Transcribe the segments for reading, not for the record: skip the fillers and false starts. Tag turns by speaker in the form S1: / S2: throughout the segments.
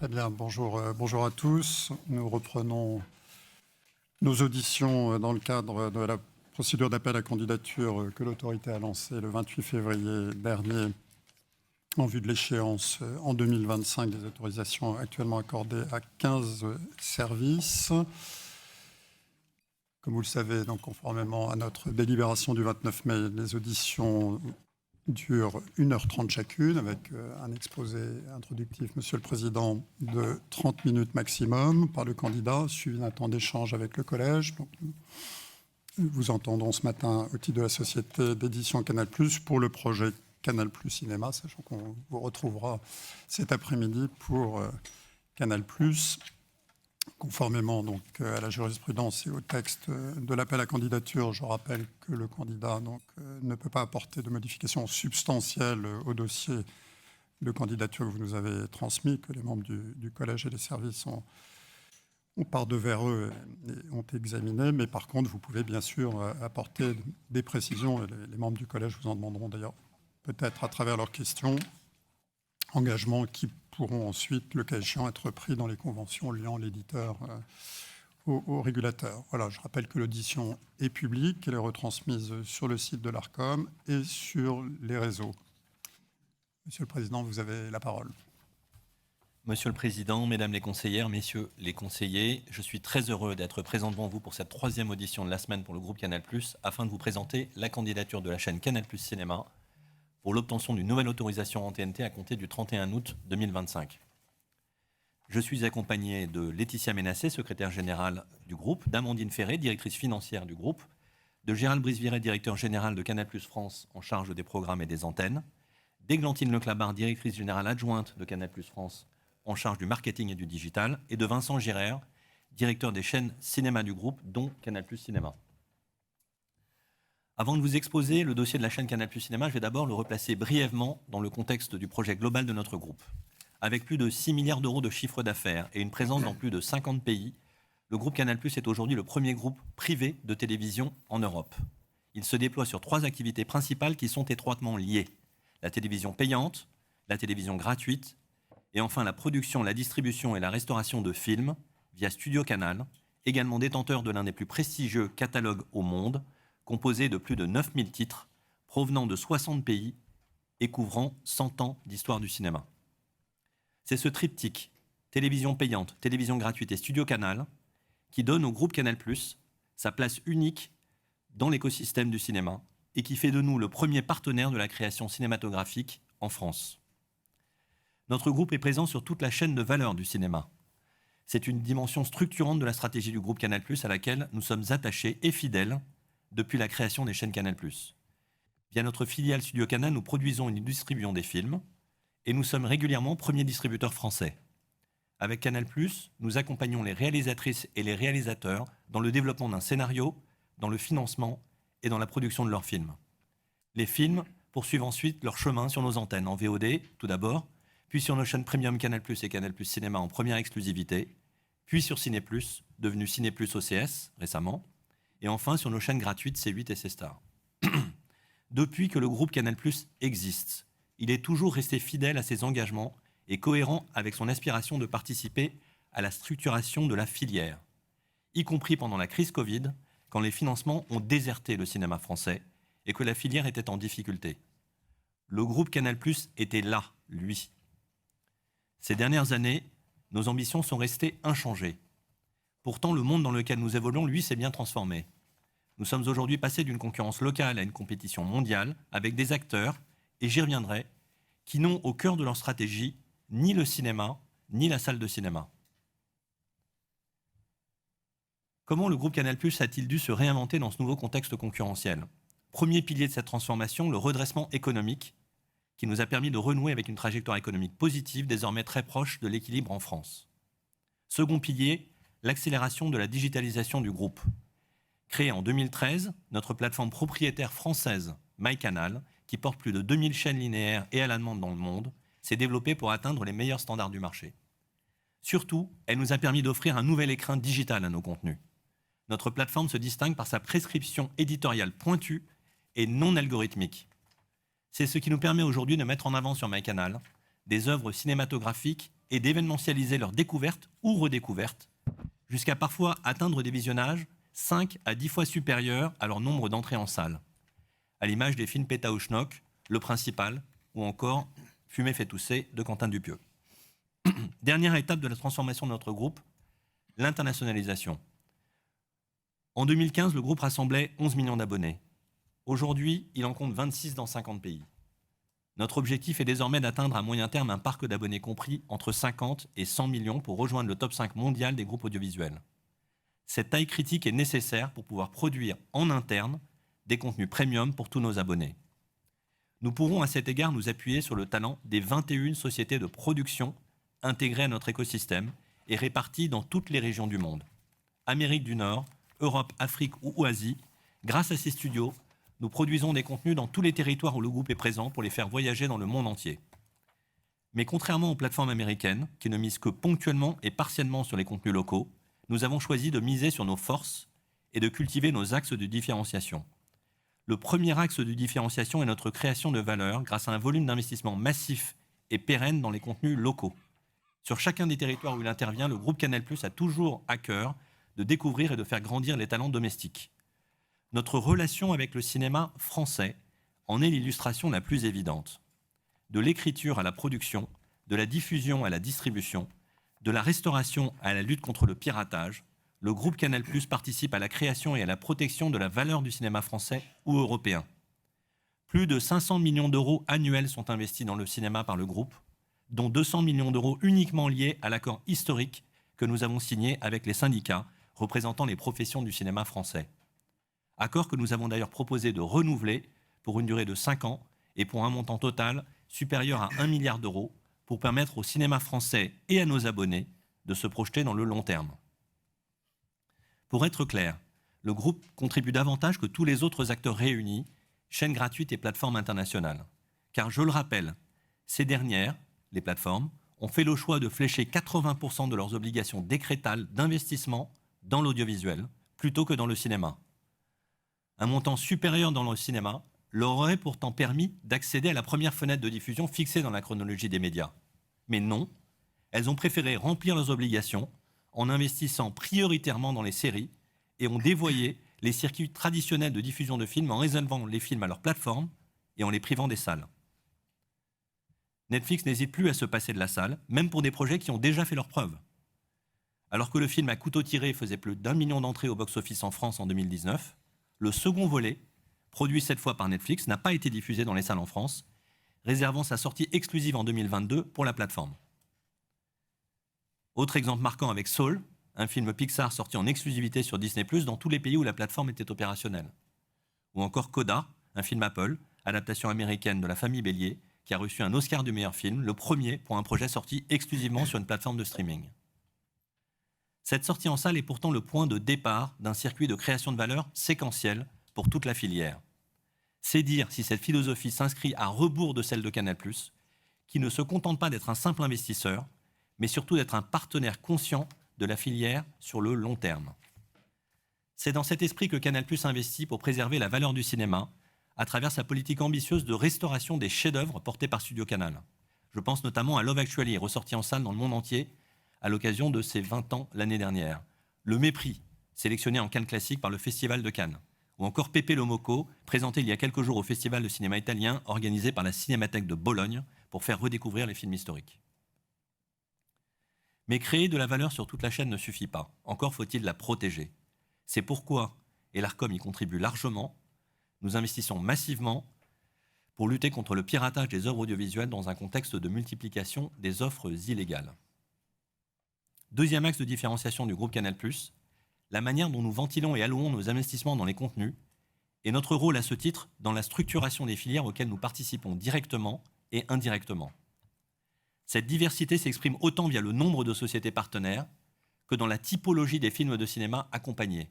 S1: Très bien, bonjour à tous. Nous reprenons nos auditions dans le cadre de la procédure d'appel à candidature que l'autorité a lancée le 28 février dernier en vue de l'échéance en 2025 des autorisations actuellement accordées à 15 services. Comme vous le savez, donc, conformément à notre délibération du 29 mai, les auditions durent 1h30 chacune, avec un exposé introductif, Monsieur le Président, de 30 minutes maximum par le candidat, suivi d'un temps d'échange avec le collège. Donc, nous vous entendons ce matin au titre de la société d'édition Canal+, pour le projet Canal+ Cinéma, sachant qu'on vous retrouvera cet après-midi pour Canal+. Conformément donc à la jurisprudence et au texte de l'appel à candidature, je rappelle que le candidat ne peut pas apporter de modifications substantielles au dossier de candidature que vous nous avez transmis, que les membres du collège et des services ont par devers eux et ont examiné. Mais par contre, vous pouvez bien sûr apporter des précisions. Et les membres du collège vous en demanderont d'ailleurs peut-être à travers leurs questions, engagements qui pourront ensuite, le cas échéant, être pris dans les conventions liant l'éditeur au régulateur. Voilà, je rappelle que l'audition est publique, elle est retransmise sur le site de l'ARCOM et sur les réseaux. Monsieur le Président, vous avez la parole.
S2: Monsieur le Président, Mesdames les conseillères, Messieurs les conseillers, je suis très heureux d'être présent devant vous pour cette troisième audition de la semaine pour le groupe Canal+, afin de vous présenter la candidature de la chaîne Canal+ Cinéma pour l'obtention d'une nouvelle autorisation en TNT à compter du 31 août 2025. Je suis accompagné de Laetitia Ménassé, secrétaire générale du groupe, d'Amandine Ferré, directrice financière du groupe, de Gérald Brice-Viret, directeur général de Canal+ France en charge des programmes et des antennes, d'Églantine Leclabar, directrice générale adjointe de Canal+ France en charge du marketing et du digital, et de Vincent Girard, directeur des chaînes cinéma du groupe, dont Canal+ Cinéma. Avant de vous exposer le dossier de la chaîne Canal+ Cinéma, je vais d'abord le replacer brièvement dans le contexte du projet global de notre groupe. Avec plus de 6 milliards d'euros de chiffre d'affaires et une présence dans plus de 50 pays, le groupe Canal+ est aujourd'hui le premier groupe privé de télévision en Europe. Il se déploie sur 3 activités principales qui sont étroitement liées. La télévision payante, la télévision gratuite et enfin la production, la distribution et la restauration de films via Studio Canal, également détenteur de l'un des plus prestigieux catalogues au monde, composé de plus de 9000 titres, provenant de 60 pays et couvrant 100 ans d'histoire du cinéma. C'est ce triptyque, télévision payante, télévision gratuite et Studio Canal, qui donne au groupe Canal+ sa place unique dans l'écosystème du cinéma et qui fait de nous le premier partenaire de la création cinématographique en France. Notre groupe est présent sur toute la chaîne de valeur du cinéma. C'est une dimension structurante de la stratégie du groupe Canal+, à laquelle nous sommes attachés et fidèles depuis la création des chaînes Canal+. Via notre filiale Studio Canal, nous produisons et nous distribuons des films et nous sommes régulièrement premiers distributeurs français. Avec Canal+, nous accompagnons les réalisatrices et les réalisateurs dans le développement d'un scénario, dans le financement et dans la production de leurs films. Les films poursuivent ensuite leur chemin sur nos antennes, en VOD tout d'abord, puis sur nos chaînes Premium Canal+ et Canal+ Cinéma en première exclusivité, puis sur Ciné+, devenu Ciné+ OCS récemment, et enfin sur nos chaînes gratuites C8 et C-Star. Depuis que le groupe Canal+ existe, il est toujours resté fidèle à ses engagements et cohérent avec son aspiration de participer à la structuration de la filière, y compris pendant la crise Covid, quand les financements ont déserté le cinéma français et que la filière était en difficulté. Le groupe Canal+ était là, lui. Ces dernières années, nos ambitions sont restées inchangées. Pourtant, le monde dans lequel nous évoluons, lui, s'est bien transformé. Nous sommes aujourd'hui passés d'une concurrence locale à une compétition mondiale avec des acteurs, et j'y reviendrai, qui n'ont au cœur de leur stratégie ni le cinéma, ni la salle de cinéma. Comment le groupe Canal+ a-t-il dû se réinventer dans ce nouveau contexte concurrentiel ? Premier pilier de cette transformation, le redressement économique, qui nous a permis de renouer avec une trajectoire économique positive, désormais très proche de l'équilibre en France. Second pilier, l'accélération de la digitalisation du groupe. Créée en 2013, notre plateforme propriétaire française, MyCanal, qui porte plus de 2000 chaînes linéaires et à la demande dans le monde, s'est développée pour atteindre les meilleurs standards du marché. Surtout, elle nous a permis d'offrir un nouvel écrin digital à nos contenus. Notre plateforme se distingue par sa prescription éditoriale pointue et non algorithmique. C'est ce qui nous permet aujourd'hui de mettre en avant sur MyCanal des œuvres cinématographiques et d'événementialiser leurs découvertes ou redécouvertes, jusqu'à parfois atteindre des visionnages 5 à 10 fois supérieurs à leur nombre d'entrées en salle, à l'image des films Péta ou Schnock, Le Principal, ou encore Fumer fait tousser de Quentin Dupieux. Dernière étape de la transformation de notre groupe, l'internationalisation. En 2015, le groupe rassemblait 11 millions d'abonnés. Aujourd'hui, il en compte 26 dans 50 pays. Notre objectif est désormais d'atteindre à moyen terme un parc d'abonnés compris entre 50 et 100 millions pour rejoindre le top 5 mondial des groupes audiovisuels. Cette taille critique est nécessaire pour pouvoir produire en interne des contenus premium pour tous nos abonnés. Nous pourrons à cet égard nous appuyer sur le talent des 21 sociétés de production intégrées à notre écosystème et réparties dans toutes les régions du monde. Amérique du Nord, Europe, Afrique ou Asie, grâce à ces studios, nous produisons des contenus dans tous les territoires où le groupe est présent pour les faire voyager dans le monde entier. Mais contrairement aux plateformes américaines, qui ne misent que ponctuellement et partiellement sur les contenus locaux, nous avons choisi de miser sur nos forces et de cultiver nos axes de différenciation. Le premier axe de différenciation est notre création de valeur grâce à un volume d'investissement massif et pérenne dans les contenus locaux. Sur chacun des territoires où il intervient, le groupe Canal+ a toujours à cœur de découvrir et de faire grandir les talents domestiques. Notre relation avec le cinéma français en est l'illustration la plus évidente. De l'écriture à la production, de la diffusion à la distribution, de la restauration à la lutte contre le piratage, le groupe Canal+ participe à la création et à la protection de la valeur du cinéma français ou européen. Plus de 500 millions d'euros annuels sont investis dans le cinéma par le groupe, dont 200 millions d'euros uniquement liés à l'accord historique que nous avons signé avec les syndicats représentant les professions du cinéma français. Accord que nous avons d'ailleurs proposé de renouveler pour une durée de 5 ans et pour un montant total supérieur à 1 milliard d'euros pour permettre au cinéma français et à nos abonnés de se projeter dans le long terme. Pour être clair, le groupe contribue davantage que tous les autres acteurs réunis, chaînes gratuites et plateformes internationales. Car je le rappelle, ces dernières, les plateformes, ont fait le choix de flécher 80% de leurs obligations décrétales d'investissement dans l'audiovisuel plutôt que dans le cinéma. Un montant supérieur dans le cinéma leur aurait pourtant permis d'accéder à la première fenêtre de diffusion fixée dans la chronologie des médias. Mais non, elles ont préféré remplir leurs obligations en investissant prioritairement dans les séries et ont dévoyé les circuits traditionnels de diffusion de films en réservant les films à leur plateforme et en les privant des salles. Netflix n'hésite plus à se passer de la salle, même pour des projets qui ont déjà fait leurs preuves. Alors que le film à couteau tiré faisait plus d'1 million d'entrées au box-office en France en 2019, le second volet, produit cette fois par Netflix, n'a pas été diffusé dans les salles en France, réservant sa sortie exclusive en 2022 pour la plateforme. Autre exemple marquant avec Soul, un film Pixar sorti en exclusivité sur Disney+, dans tous les pays où la plateforme était opérationnelle. Ou encore Coda, un film Apple, adaptation américaine de La Famille Bélier, qui a reçu un Oscar du meilleur film, le premier pour un projet sorti exclusivement sur une plateforme de streaming. Cette sortie en salle est pourtant le point de départ d'un circuit de création de valeur séquentiel pour toute la filière. C'est dire si cette philosophie s'inscrit à rebours de celle de Canal+, qui ne se contente pas d'être un simple investisseur, mais surtout d'être un partenaire conscient de la filière sur le long terme. C'est dans cet esprit que Canal+ investit pour préserver la valeur du cinéma à travers sa politique ambitieuse de restauration des chefs-d'œuvre portés par Studio Canal. Je pense notamment à Love Actually, ressorti en salle dans le monde entier à l'occasion de ses 20 ans l'année dernière. Le Mépris, sélectionné en Cannes Classique par le Festival de Cannes. Ou encore Pepe le Moco, présenté il y a quelques jours au Festival de cinéma italien organisé par la Cinémathèque de Bologne pour faire redécouvrir les films historiques. Mais créer de la valeur sur toute la chaîne ne suffit pas. Encore faut-il la protéger. C'est pourquoi, et l'Arcom y contribue largement, nous investissons massivement pour lutter contre le piratage des œuvres audiovisuelles dans un contexte de multiplication des offres illégales. Deuxième axe de différenciation du groupe Canal+, la manière dont nous ventilons et allouons nos investissements dans les contenus et notre rôle à ce titre dans la structuration des filières auxquelles nous participons directement et indirectement. Cette diversité s'exprime autant via le nombre de sociétés partenaires que dans la typologie des films de cinéma accompagnés.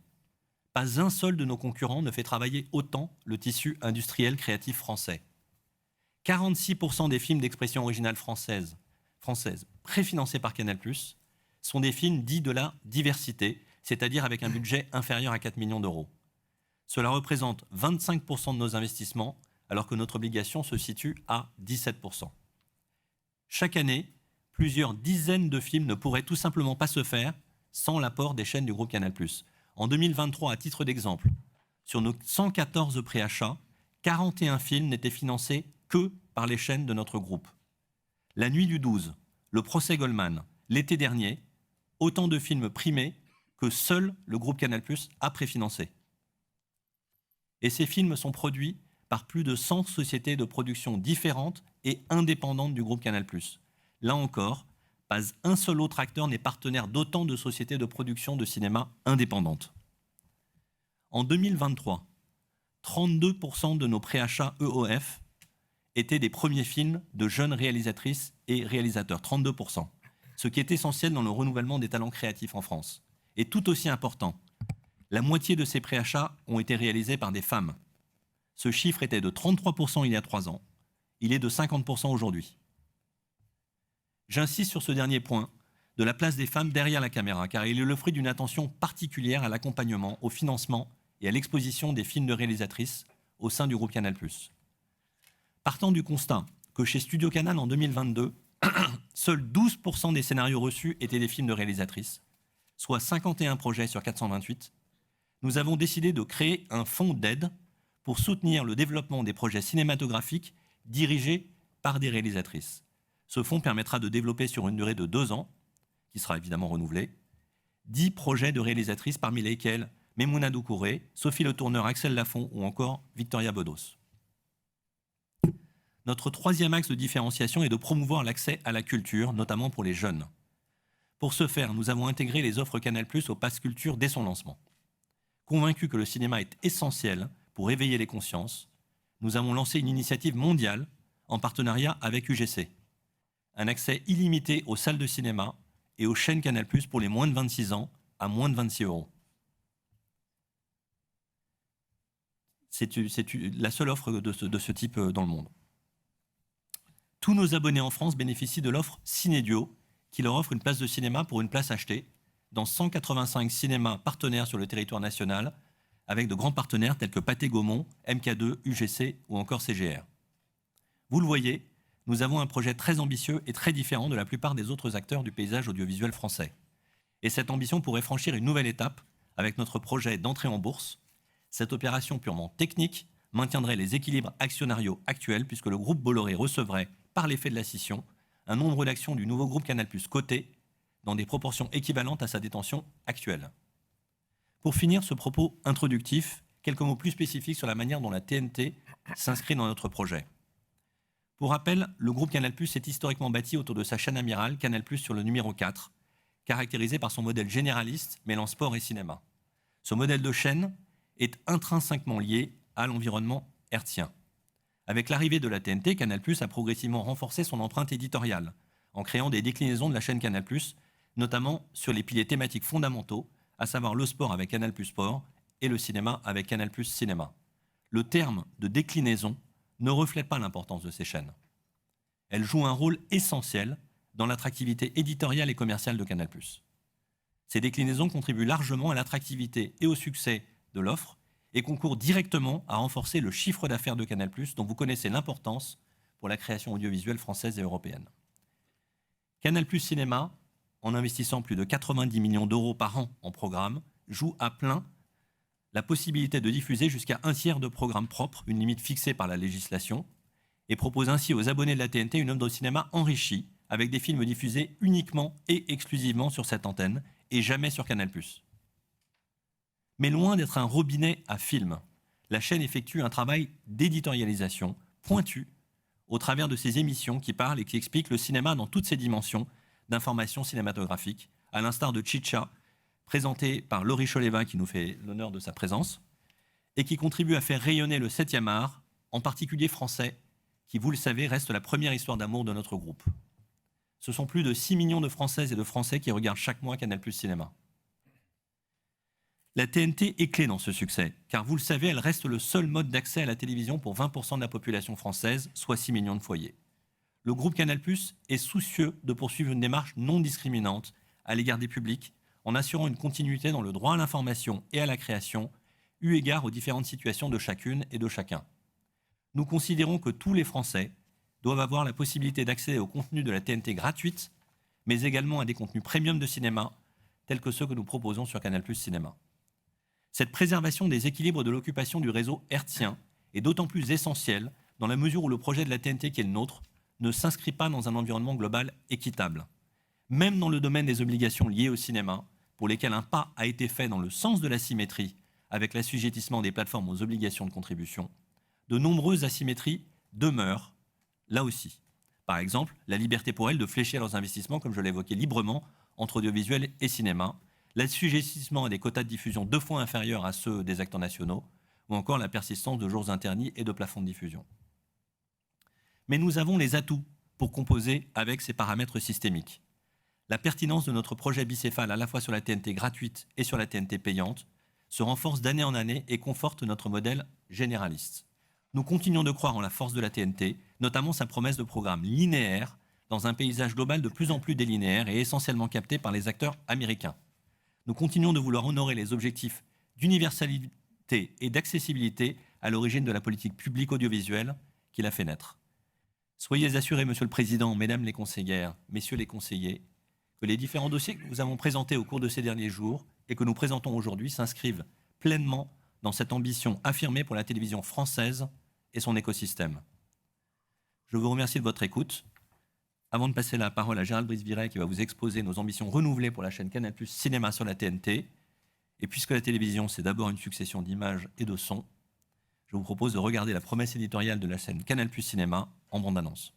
S2: Pas un seul de nos concurrents ne fait travailler autant le tissu industriel créatif français. 46% des films d'expression originale française préfinancés par Canal+, sont des films dits de la diversité, c'est-à-dire avec un budget inférieur à 4 millions d'euros. Cela représente 25% de nos investissements, alors que notre obligation se situe à 17%. Chaque année, Plusieurs dizaines de films ne pourraient tout simplement pas se faire sans l'apport des chaînes du groupe Canal+. En 2023, à titre d'exemple, sur nos 114 préachats, 41 films n'étaient financés que par les chaînes de notre groupe. La Nuit du 12, Le procès Goldman, l'été dernier, autant de films primés que seul le groupe Canal+ a préfinancé. Et ces films sont produits par plus de 100 sociétés de production différentes et indépendantes du groupe Canal+. Là encore, pas un seul autre acteur n'est partenaire d'autant de sociétés de production de cinéma indépendantes. En 2023, 32% de nos préachats EOF étaient des premiers films de jeunes réalisatrices et réalisateurs, 32%, ce qui est essentiel dans le renouvellement des talents créatifs en France. Et tout aussi important, la moitié de ces préachats ont été réalisés par des femmes. Ce chiffre était de 33% il y a 3 ans, il est de 50% aujourd'hui. J'insiste sur ce dernier point de la place des femmes derrière la caméra, car il est le fruit d'une attention particulière à l'accompagnement, au financement et à l'exposition des films de réalisatrices au sein du groupe Canal+. Partant du constat que chez Studio Canal en 2022, seuls 12% des scénarios reçus étaient des films de réalisatrices, soit 51 projets sur 428, nous avons décidé de créer un fonds d'aide pour soutenir le développement des projets cinématographiques dirigés par des réalisatrices. Ce fonds permettra de développer sur une durée de 2 ans, qui sera évidemment renouvelée, 10 projets de réalisatrices, parmi lesquels Memouna Doucouré, Sophie Le Tourneur, Axel Lafont ou encore Victoria Bedos. Notre troisième axe de différenciation est de promouvoir l'accès à la culture, notamment pour les jeunes. Pour ce faire, nous avons intégré les offres Canal+ au Pass Culture dès son lancement. Convaincus que le cinéma est essentiel pour éveiller les consciences, nous avons lancé une initiative mondiale en partenariat avec UGC. Un accès illimité aux salles de cinéma et aux chaînes Canal+ pour les moins de 26 ans à moins de 26 €. C'est la seule offre de ce type dans le monde. Tous nos abonnés en France bénéficient de l'offre Cinédio, qui leur offre une place de cinéma pour une place achetée dans 185 cinémas partenaires sur le territoire national, avec de grands partenaires tels que Pathé Gaumont, MK2, UGC ou encore CGR. Vous le voyez, nous avons un projet très ambitieux et très différent de la plupart des autres acteurs du paysage audiovisuel français. Et cette ambition pourrait franchir une nouvelle étape avec notre projet d'entrée en bourse. Cette opération purement technique maintiendrait les équilibres actionnariaux actuels puisque le groupe Bolloré recevrait, par l'effet de la scission, un nombre d'actions du nouveau groupe Canal+ coté dans des proportions équivalentes à sa détention actuelle. Pour finir ce propos introductif, quelques mots plus spécifiques sur la manière dont la TNT s'inscrit dans notre projet. Pour rappel, le groupe Canal+ s'est historiquement bâti autour de sa chaîne ammirale Canal+ sur le numéro 4, caractérisé par son modèle généraliste mêlant sport et cinéma. Ce modèle de chaîne est intrinsèquement lié à l'environnement hertzien. Avec l'arrivée de la TNT, Canal+ a progressivement renforcé son empreinte éditoriale en créant des déclinaisons de la chaîne Canal+, notamment sur les piliers thématiques fondamentaux, à savoir le sport avec Canal+ Sport et le cinéma avec Canal+ Cinéma. Le terme de déclinaison ne reflète pas l'importance de ces chaînes. Elles jouent un rôle essentiel dans l'attractivité éditoriale et commerciale de Canal+. Ces déclinaisons contribuent largement à l'attractivité et au succès de l'offre et concourent directement à renforcer le chiffre d'affaires de Canal+, dont vous connaissez l'importance pour la création audiovisuelle française et européenne. Canal+ Cinéma, en investissant plus de 90 millions d'euros par an en programme, joue à plein la possibilité de diffuser jusqu'à 1/3 de programmes propres, une limite fixée par la législation, et propose ainsi aux abonnés de la TNT une offre de cinéma enrichie, avec des films diffusés uniquement et exclusivement sur cette antenne, et jamais sur Canal+. Mais loin d'être un robinet à films, la chaîne effectue un travail d'éditorialisation pointu au travers de ses émissions qui parlent et qui expliquent le cinéma dans toutes ses dimensions d'information cinématographique, à l'instar de Chicha, présenté par Laurie Choleva, qui nous fait l'honneur de sa présence, et qui contribue à faire rayonner le 7e art, en particulier français, qui, vous le savez, reste la première histoire d'amour de notre groupe. Ce sont plus de 6 millions de Françaises et de Français qui regardent chaque mois Canal+ Cinéma. La TNT est clé dans ce succès, car vous le savez, elle reste le seul mode d'accès à la télévision pour 20% de la population française, soit 6 millions de foyers. Le groupe Canal+ est soucieux de poursuivre une démarche non discriminante à l'égard des publics, en assurant une continuité dans le droit à l'information et à la création, eu égard aux différentes situations de chacune et de chacun. Nous considérons que tous les Français doivent avoir la possibilité d'accéder au contenu de la TNT gratuite mais également à des contenus premium de cinéma, tels que ceux que nous proposons sur Canal+ Cinéma. Cette préservation des équilibres de l'occupation du réseau hertzien est d'autant plus essentielle dans la mesure où le projet de la TNT qui est le nôtre ne s'inscrit pas dans un environnement global équitable. Même dans le domaine des obligations liées au cinéma, pour lesquelles un pas a été fait dans le sens de la symétrie avec l'assujettissement des plateformes aux obligations de contribution, de nombreuses asymétries demeurent, là aussi. Par exemple, la liberté pour elles de flécher leurs investissements, comme je l'évoquais librement, entre audiovisuel et cinéma, l'assujettissement à des quotas de diffusion 2 fois inférieurs à ceux des acteurs nationaux, ou encore la persistance de jours internis et de plafonds de diffusion. Mais nous avons les atouts pour composer avec ces paramètres systémiques. La pertinence de notre projet bicéphale, à la fois sur la TNT gratuite et sur la TNT payante, se renforce d'année en année et conforte notre modèle généraliste. Nous continuons de croire en la force de la TNT, notamment sa promesse de programme linéaire dans un paysage global de plus en plus délinéaire et essentiellement capté par les acteurs américains. Nous continuons de vouloir honorer les objectifs d'universalité et d'accessibilité à l'origine de la politique publique audiovisuelle qui l'a fait naître. Soyez assurés, Monsieur le Président, Mesdames les conseillères, Messieurs les conseillers, que les différents dossiers que nous avons présentés au cours de ces derniers jours et que nous présentons aujourd'hui s'inscrivent pleinement dans cette ambition affirmée pour la télévision française et son écosystème. Je vous remercie de votre écoute. Avant de passer la parole à Gérald Brice-Viret qui va vous exposer nos ambitions renouvelées pour la chaîne Canal+ Cinéma sur la TNT, et puisque la télévision c'est d'abord une succession d'images et de sons, je vous propose de regarder la promesse éditoriale de la chaîne Canal+ Cinéma en bande-annonce.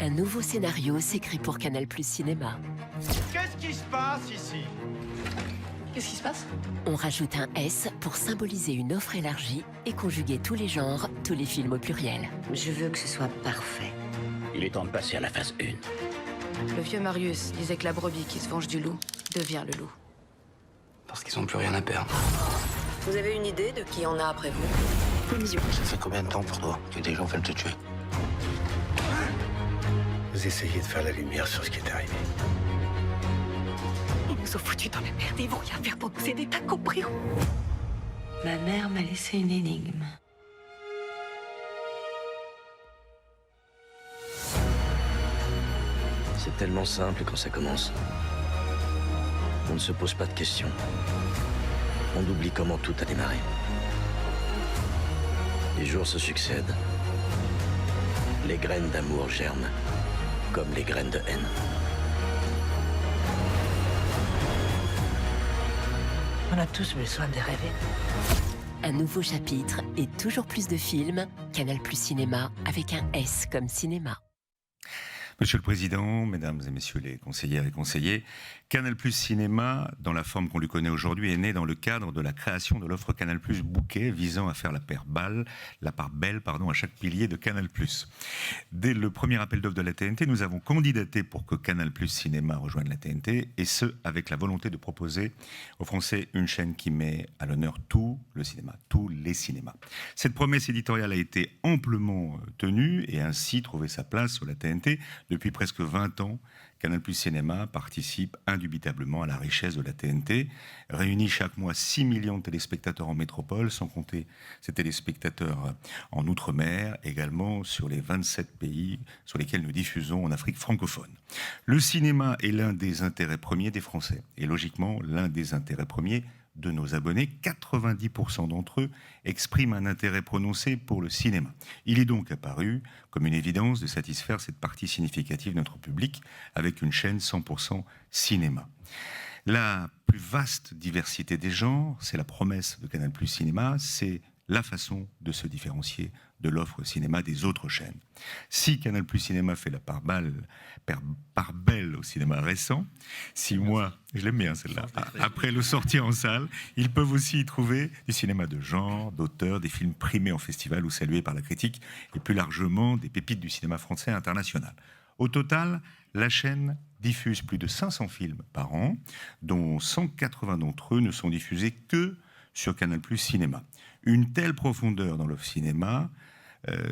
S3: Un nouveau scénario s'écrit pour Canal+ Cinéma.
S4: Qu'est-ce qui se passe ici?
S5: Qu'est-ce qui se passe?
S3: On rajoute un S pour symboliser une offre élargie et conjuguer tous les genres, tous les films au pluriel.
S6: Je veux que ce soit parfait.
S7: Il est temps de passer à la phase 1.
S5: Le vieux Marius disait que la brebis qui se venge du loup devient le loup.
S4: Parce qu'ils ont plus rien à perdre.
S6: Vous avez une idée de qui en a après vous?
S7: Ça fait combien de temps pour toi que des gens veulent te tuer? Vous essayez de faire la lumière sur ce qui est arrivé.
S6: Ils nous ont foutus dans la merde, ils vont rien faire pour nous aider, t'as compris? Ma mère m'a laissé une énigme.
S7: C'est tellement simple quand ça commence. On ne se pose pas de questions. On oublie comment tout a démarré. Les jours se succèdent. Les graines d'amour germent, comme les graines de haine.
S6: On a tous besoin de rêver.
S3: Un nouveau chapitre et toujours plus de films. Canal+ Cinéma avec un S comme cinéma.
S8: Monsieur le Président, Mesdames et Messieurs les conseillères et conseillers, Canal+ Cinéma, dans la forme qu'on lui connaît aujourd'hui, est né dans le cadre de la création de l'offre Canal+ Bouquet, visant à faire la part belle à chaque pilier de Canal+. Dès le premier appel d'offres de la TNT, nous avons candidaté pour que Canal+ Cinéma rejoigne la TNT, et ce, avec la volonté de proposer aux Français une chaîne qui met à l'honneur tout le cinéma, tous les cinémas. Cette promesse éditoriale a été amplement tenue et ainsi trouvé sa place sur la TNT. Depuis presque 20 ans, Canal+ Cinéma participe indubitablement à la richesse de la TNT, réunit chaque mois 6 millions de téléspectateurs en métropole, sans compter ces téléspectateurs en Outre-mer, également sur les 27 pays sur lesquels nous diffusons en Afrique francophone. Le cinéma est l'un des intérêts premiers des Français, et logiquement l'un des intérêts premiers de nos abonnés. 90% d'entre eux expriment un intérêt prononcé pour le cinéma. Il est donc apparu comme une évidence de satisfaire cette partie significative de notre public avec une chaîne 100% cinéma. La plus vaste diversité des genres, c'est la promesse de Canal+ Cinéma, c'est la façon de se différencier de l'offre cinéma des autres chaînes. Si Canal+ Cinéma fait la part belle au cinéma récent, 6 mois, je l'aime bien celle-là, après le sortir en salle, ils peuvent aussi y trouver du cinéma de genre, d'auteur, des films primés en festival ou salués par la critique, et plus largement des pépites du cinéma français et international. Au total, la chaîne diffuse plus de 500 films par an, dont 180 d'entre eux ne sont diffusés que sur Canal+ Cinéma. Une telle profondeur dans l'offre cinéma,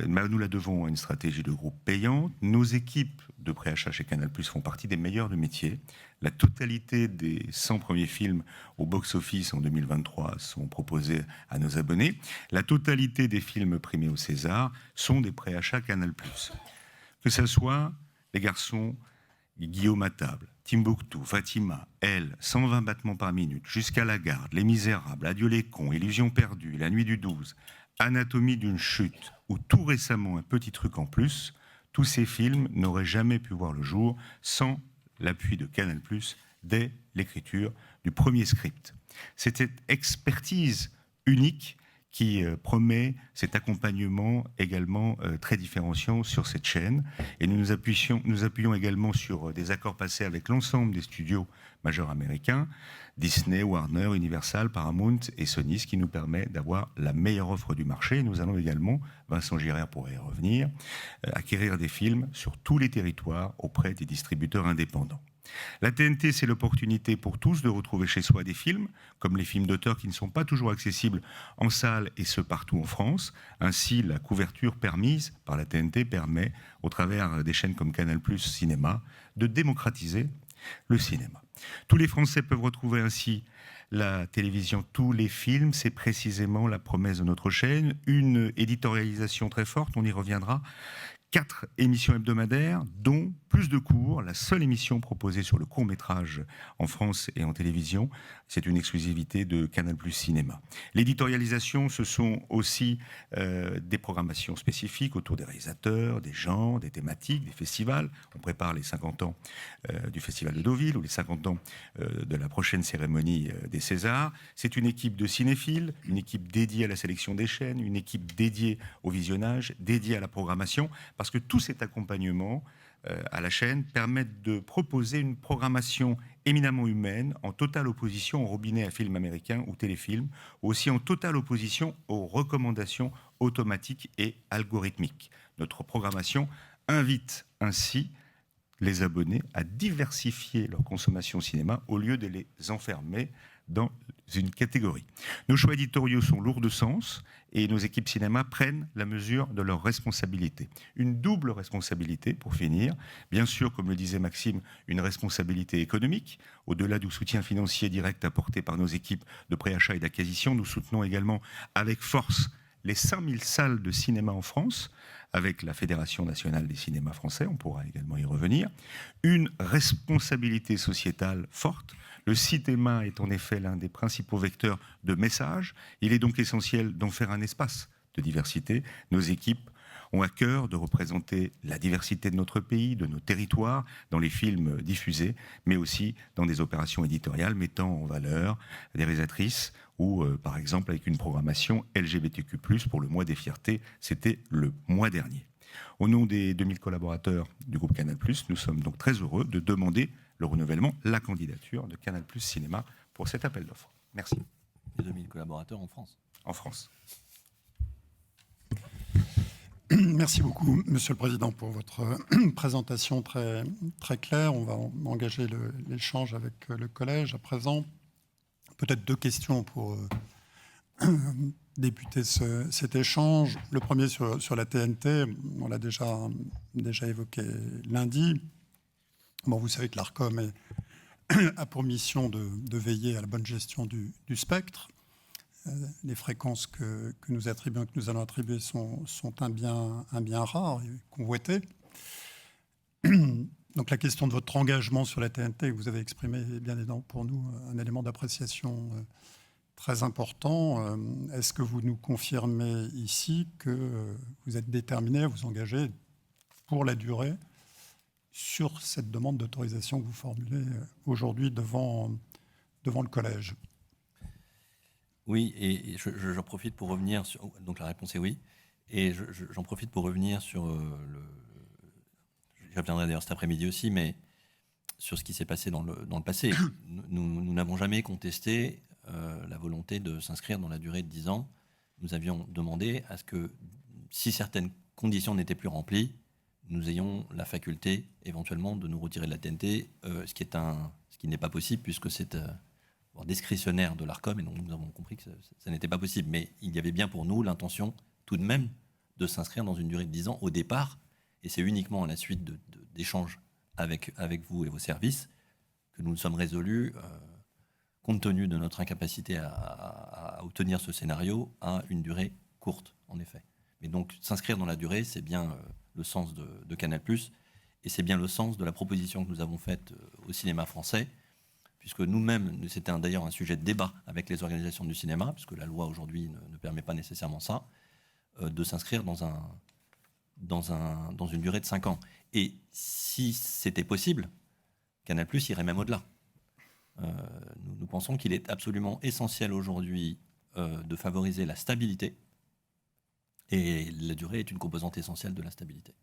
S8: nous la devons à une stratégie de groupe payante. Nos équipes de préachat chez Canal+ font partie des meilleures du métier. La totalité des 100 premiers films au box-office en 2023 sont proposés à nos abonnés. La totalité des films primés au César sont des préachats Canal+. Que ce soit Les garçons, Guillaume à table, Timbuktu, Fatima, Elle, 120 battements par minute, Jusqu'à la garde, Les Misérables, Adieu les cons, Illusion perdue, La nuit du 12, Anatomie d'une chute, ou tout récemment Un petit truc en plus, tous ces films n'auraient jamais pu voir le jour sans l'appui de Canal+, dès l'écriture du premier script. C'est cette expertise unique qui promet cet accompagnement également très différenciant sur cette chaîne. Et nous appuyons également sur des accords passés avec l'ensemble des studios majeurs américains, Disney, Warner, Universal, Paramount et Sony, ce qui nous permet d'avoir la meilleure offre du marché. Nous allons également, Vincent Girard pourrait y revenir, acquérir des films sur tous les territoires auprès des distributeurs indépendants. La TNT, c'est l'opportunité pour tous de retrouver chez soi des films, comme les films d'auteur qui ne sont pas toujours accessibles en salle et ce partout en France. Ainsi, la couverture permise par la TNT permet, au travers des chaînes comme Canal+, Cinéma, de démocratiser le cinéma. Tous les Français peuvent retrouver ainsi la télévision, tous les films. C'est précisément la promesse de notre chaîne. Une éditorialisation très forte, on y reviendra. 4 émissions hebdomadaires, dont plus de courts, la seule émission proposée sur le court-métrage en France et en télévision. C'est une exclusivité de Canal+ Cinéma. L'éditorialisation, ce sont aussi des programmations spécifiques autour des réalisateurs, des genres, des thématiques, des festivals. On prépare les 50 ans du Festival de Deauville ou les 50 ans de la prochaine cérémonie des Césars. C'est une équipe de cinéphiles, une équipe dédiée à la sélection des chaînes, une équipe dédiée au visionnage, dédiée à la programmation, parce que tout cet accompagnement à la chaîne permettent de proposer une programmation éminemment humaine, en totale opposition au robinet à films américains ou téléfilms, ou aussi en totale opposition aux recommandations automatiques et algorithmiques. Notre programmation invite ainsi les abonnés à diversifier leur consommation cinéma au lieu de les enfermer dans une catégorie. Nos choix éditoriaux sont lourds de sens et nos équipes cinéma prennent la mesure de leurs responsabilités. Une double responsabilité, pour finir. Bien sûr, comme le disait Maxime, une responsabilité économique. Au-delà du soutien financier direct apporté par nos équipes de préachat et d'acquisition, nous soutenons également avec force les 5000 salles de cinéma en France, avec la Fédération nationale des cinémas français, on pourra également y revenir. Une responsabilité sociétale forte. Le cinéma est en effet l'un des principaux vecteurs de messages. Il est donc essentiel d'en faire un espace de diversité. Nos équipes ont à cœur de représenter la diversité de notre pays, de nos territoires, dans les films diffusés, mais aussi dans des opérations éditoriales mettant en valeur des réalisatrices ou, par exemple, avec une programmation LGBTQ+, pour le mois des fiertés, c'était le mois dernier. Au nom des 2000 collaborateurs du groupe Canal+, nous sommes donc très heureux de demander le renouvellement, la candidature de Canal+ Cinéma pour cet appel d'offres. Merci.
S2: Les 2000 collaborateurs en France.
S8: En France.
S1: Merci beaucoup, Monsieur le Président, pour votre présentation très, très claire. On va engager l'échange avec le Collège à présent. Peut-être 2 questions pour débuter cet échange. Le premier sur la TNT, on l'a déjà évoqué lundi. Bon, vous savez que l'ARCOM a pour mission de veiller à la bonne gestion du spectre. Les fréquences que nous attribuons, que nous allons attribuer sont un bien rare et convoité. Donc la question de votre engagement sur la TNT, que vous avez exprimé, est bien évidemment pour nous un élément d'appréciation très important. Est-ce que vous nous confirmez ici que vous êtes déterminé à vous engager pour la durée sur cette demande d'autorisation que vous formulez aujourd'hui devant le Collège?
S2: Oui, et j'en profite pour revenir sur... Donc la réponse est oui. Et j'en profite pour revenir sur je reviendrai d'ailleurs cet après-midi aussi, mais sur ce qui s'est passé dans le passé. Nous n'avons jamais contesté la volonté de s'inscrire dans la durée de 10 ans. Nous avions demandé à ce que, si certaines conditions n'étaient plus remplies, nous ayons la faculté éventuellement de nous retirer de la TNT, ce qui n'est pas possible puisque c'est discrétionnaire de l'ARCOM, et donc nous avons compris que ça n'était pas possible. Mais il y avait bien pour nous l'intention tout de même de s'inscrire dans une durée de 10 ans au départ, et c'est uniquement à la suite d'échanges avec vous et vos services que nous nous sommes résolus, compte tenu de notre incapacité à obtenir ce scénario, à une durée courte, en effet. Mais donc s'inscrire dans la durée, c'est bien le sens de Canal+, Et c'est bien le sens de la proposition que nous avons faite au cinéma français, puisque nous-mêmes, c'était d'ailleurs un sujet de débat avec les organisations du cinéma, puisque la loi aujourd'hui ne permet pas nécessairement ça, de s'inscrire dans une durée de 5 ans. Et si c'était possible, Canal+ irait même au-delà. Nous pensons qu'il est absolument essentiel aujourd'hui de favoriser la stabilité, et la durée est une composante essentielle de la stabilité.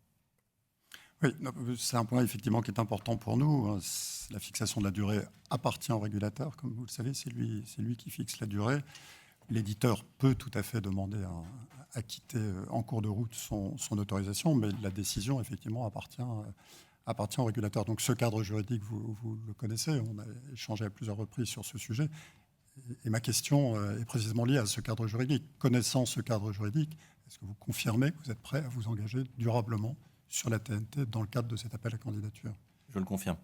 S1: Oui, c'est un point effectivement qui est important pour nous. La fixation de la durée appartient au régulateur, comme vous le savez, c'est lui qui fixe la durée. L'éditeur peut tout à fait demander à quitter en cours de route son autorisation, mais la décision effectivement appartient au régulateur. Donc ce cadre juridique, vous le connaissez, on a échangé à plusieurs reprises sur ce sujet. Et ma question est précisément liée à ce cadre juridique. Connaissant ce cadre juridique, est-ce que vous confirmez que vous êtes prêt à vous engager durablement sur la TNT dans le cadre de cet appel à candidature?
S2: Je le confirme.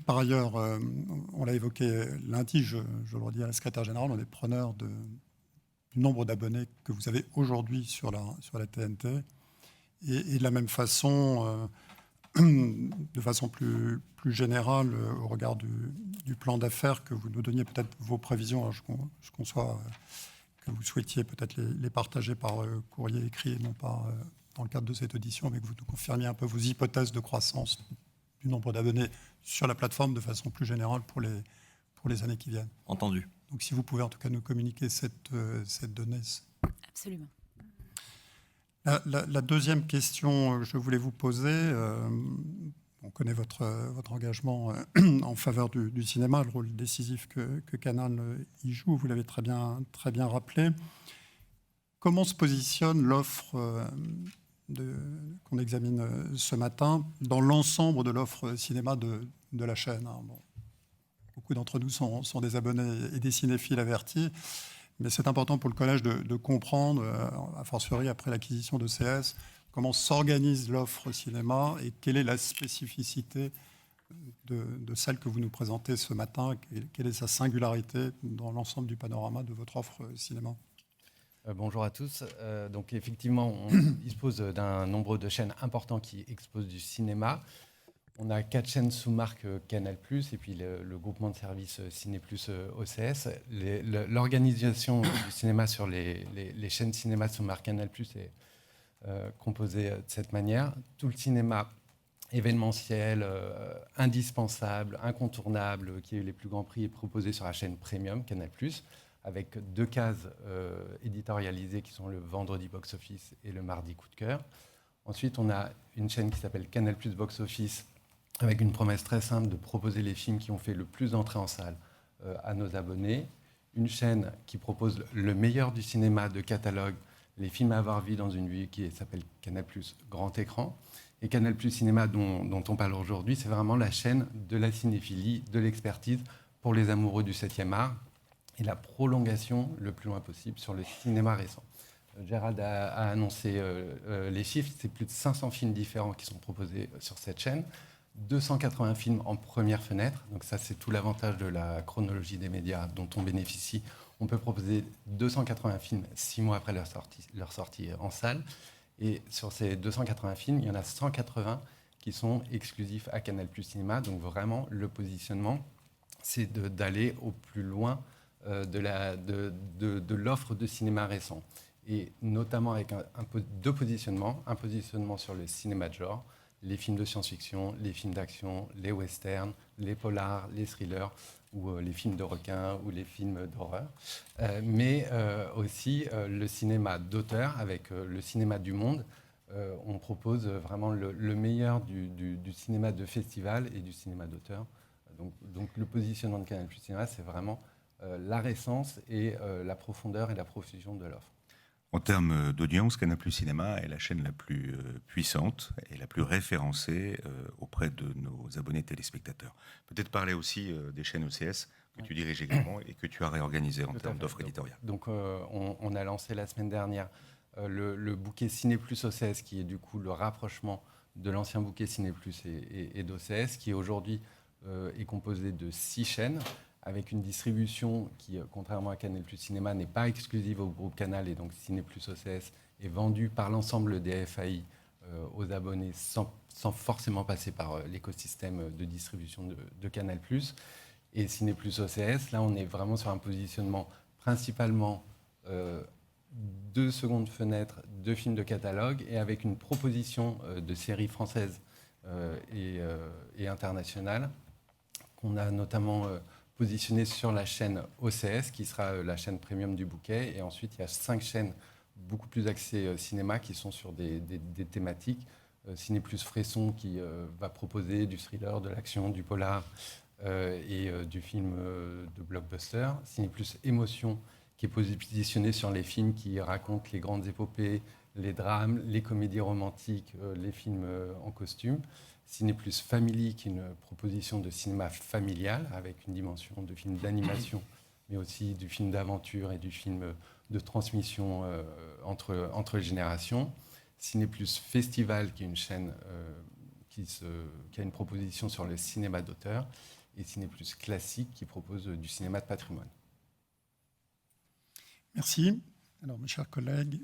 S1: Par ailleurs, on l'a évoqué lundi, je le redis à la secrétaire générale, on est preneur du nombre d'abonnés que vous avez aujourd'hui sur la TNT. Et de la même façon, de façon plus générale, au regard du plan d'affaires, que vous nous donniez peut-être vos prévisions. Alors je conçois que vous souhaitiez peut-être les partager par courrier écrit et non pas dans le cadre de cette audition, mais que vous nous confirmiez un peu vos hypothèses de croissance du nombre d'abonnés sur la plateforme de façon plus générale pour les années qui viennent.
S2: Entendu.
S1: Donc si vous pouvez en tout cas nous communiquer cette donnée.
S9: Absolument.
S1: La deuxième question que je voulais vous poser, on connaît votre engagement en faveur du cinéma, le rôle décisif que Canal y joue, vous l'avez très bien rappelé. Comment se positionne l'offre qu'on examine ce matin dans l'ensemble de l'offre cinéma de la chaîne? Beaucoup d'entre nous sont des abonnés et des cinéphiles avertis, mais c'est important pour le collège de comprendre, a fortiori après l'acquisition de CS, comment s'organise l'offre cinéma et quelle est la spécificité de celle que vous nous présentez ce matin, quelle est sa singularité dans l'ensemble du panorama de votre offre cinéma.
S10: Bonjour à tous. Donc effectivement, on dispose d'un nombre de chaînes important qui exposent du cinéma. On a 4 chaînes sous marque Canal+, et puis le groupement de services Ciné+ OCS. L'organisation du cinéma sur les chaînes cinéma sous marque Canal+ est composée de cette manière. Tout le cinéma événementiel, indispensable, incontournable, qui a eu les plus grands prix, est proposé sur la chaîne Premium Canal+, avec 2 cases éditorialisées qui sont le vendredi Box Office et le mardi Coup de cœur. Ensuite, on a une chaîne qui s'appelle Canal+ Box Office, avec une promesse très simple de proposer les films qui ont fait le plus d'entrées en salle à nos abonnés. Une chaîne qui propose le meilleur du cinéma de catalogue, les films à avoir vus dans une vie, qui s'appelle Canal+ Grand Écran. Et Canal+ Cinéma, dont on parle aujourd'hui, c'est vraiment la chaîne de la cinéphilie, de l'expertise pour les amoureux du 7e art et la prolongation le plus loin possible sur le cinéma récent. Gérald a annoncé les chiffres, c'est plus de 500 films différents qui sont proposés sur cette chaîne, 280 films en première fenêtre, donc ça c'est tout l'avantage de la chronologie des médias dont on bénéficie. On peut proposer 280 films 6 mois après leur sortie en salle, et sur ces 280 films, il y en a 180 qui sont exclusifs à Canal+ Cinéma, donc vraiment le positionnement, c'est d'aller au plus loin de l'offre de cinéma récent, et notamment avec deux positionnements, un positionnement sur le cinéma de genre, les films de science-fiction, les films d'action, les westerns, les polars, les thrillers, ou les films de requins, ou les films d'horreur, mais aussi le cinéma d'auteur, avec le cinéma du monde. On propose vraiment le meilleur du cinéma de festival et du cinéma d'auteur. Donc le positionnement de Canal+ Cinéma, c'est vraiment la récence et la profondeur et la profusion de l'offre.
S8: En termes d'audience, Canal+ Cinéma est la chaîne la plus puissante et la plus référencée auprès de nos abonnés téléspectateurs. Peut-être parler aussi des chaînes OCS que tu diriges également et que tu as réorganisées en termes d'offres éditoriales.
S10: Donc on a lancé la semaine dernière le bouquet Ciné+ OCS, qui est du coup le rapprochement de l'ancien bouquet Ciné+ et d'OCS, qui aujourd'hui est composé de 6 chaînes, avec une distribution qui, contrairement à Canal+ Cinéma, n'est pas exclusive au groupe Canal, et donc Ciné+ OCS est vendu par l'ensemble des FAI aux abonnés sans forcément passer par l'écosystème de distribution de Canal+. Et Ciné+ OCS, là, on est vraiment sur un positionnement principalement de seconde fenêtre, de films de catalogue, et avec une proposition de séries françaises et internationales qu'on a notamment positionné sur la chaîne OCS, qui sera la chaîne premium du bouquet. Et ensuite, il y a 5 chaînes beaucoup plus axées cinéma qui sont sur des thématiques. Ciné+ Fresson qui va proposer du thriller, de l'action, du polar et du film de blockbuster. Ciné+ Émotion qui est positionné sur les films qui racontent les grandes épopées, les drames, les comédies romantiques, les films en costume. Ciné+ Family, qui est une proposition de cinéma familial avec une dimension de film d'animation, mais aussi du film d'aventure et du film de transmission entre les générations. Ciné+ Festival, qui est une chaîne qui a une proposition sur le cinéma d'auteur. Et Ciné+ Classique, qui propose du cinéma de patrimoine.
S1: Merci. Alors, mes chers collègues,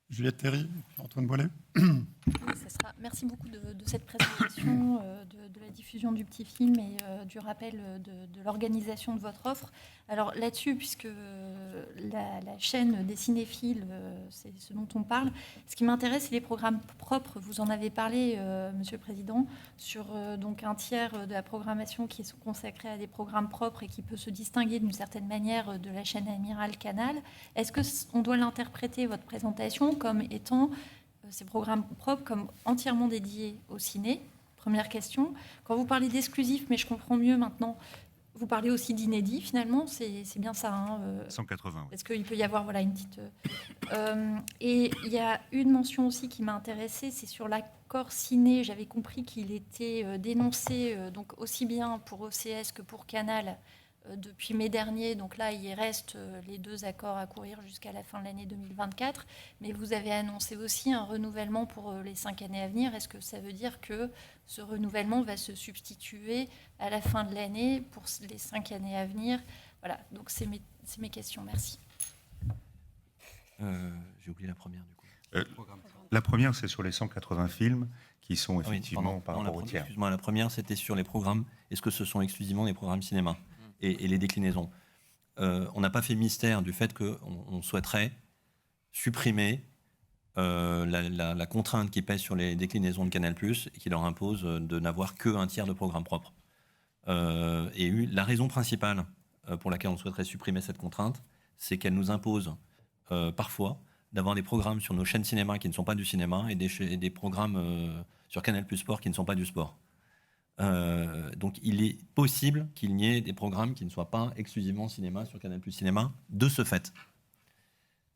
S1: Juliette Théry et puis Antoine Boilet.
S9: Merci beaucoup de cette présentation, de la diffusion du petit film et du rappel de l'organisation de votre offre. Alors là-dessus, puisque la chaîne des cinéphiles, c'est ce dont on parle, ce qui m'intéresse, c'est les programmes propres. Vous en avez parlé, Monsieur le Président, sur donc un tiers de la programmation qui est consacrée à des programmes propres et qui peut se distinguer d'une certaine manière de la chaîne Amiral Canal. Est-ce qu'on doit l'interpréter, votre présentation, comme étant ces programmes propres comme entièrement dédiés au ciné? Première question. Quand vous parlez d'exclusif, mais je comprends mieux maintenant, vous parlez aussi d'inédit, finalement, c'est bien ça. Hein,
S8: 180. Oui.
S9: Parce qu'il peut y avoir une petite... et il y a une mention aussi qui m'a intéressée, c'est sur l'accord ciné. J'avais compris qu'il était dénoncé donc aussi bien pour OCS que pour Canal depuis mai dernier. Donc là, il reste les 2 accords à courir jusqu'à la fin de l'année 2024. Mais vous avez annoncé aussi un renouvellement pour les 5 années à venir. Est-ce que ça veut dire que ce renouvellement va se substituer à la fin de l'année pour les 5 années à venir? Voilà, donc c'est mes questions. Merci.
S2: J'ai oublié la première, du coup.
S8: La première, c'est sur les 180 films qui sont effectivement par rapport au tiers.
S2: Excuse-moi, la première, c'était sur les programmes. Est-ce que ce sont exclusivement des programmes cinéma et les déclinaisons? On n'a pas fait mystère du fait qu'on souhaiterait supprimer la contrainte qui pèse sur les déclinaisons de Canal+, et qui leur impose de n'avoir qu'un tiers de programmes propres. Et la raison principale pour laquelle on souhaiterait supprimer cette contrainte, c'est qu'elle nous impose parfois d'avoir des programmes sur nos chaînes cinéma qui ne sont pas du cinéma et des programmes sur Canal+ Sport qui ne sont pas du sport. Donc il est possible qu'il n'y ait des programmes qui ne soient pas exclusivement cinéma sur Canal+ Cinéma de ce fait.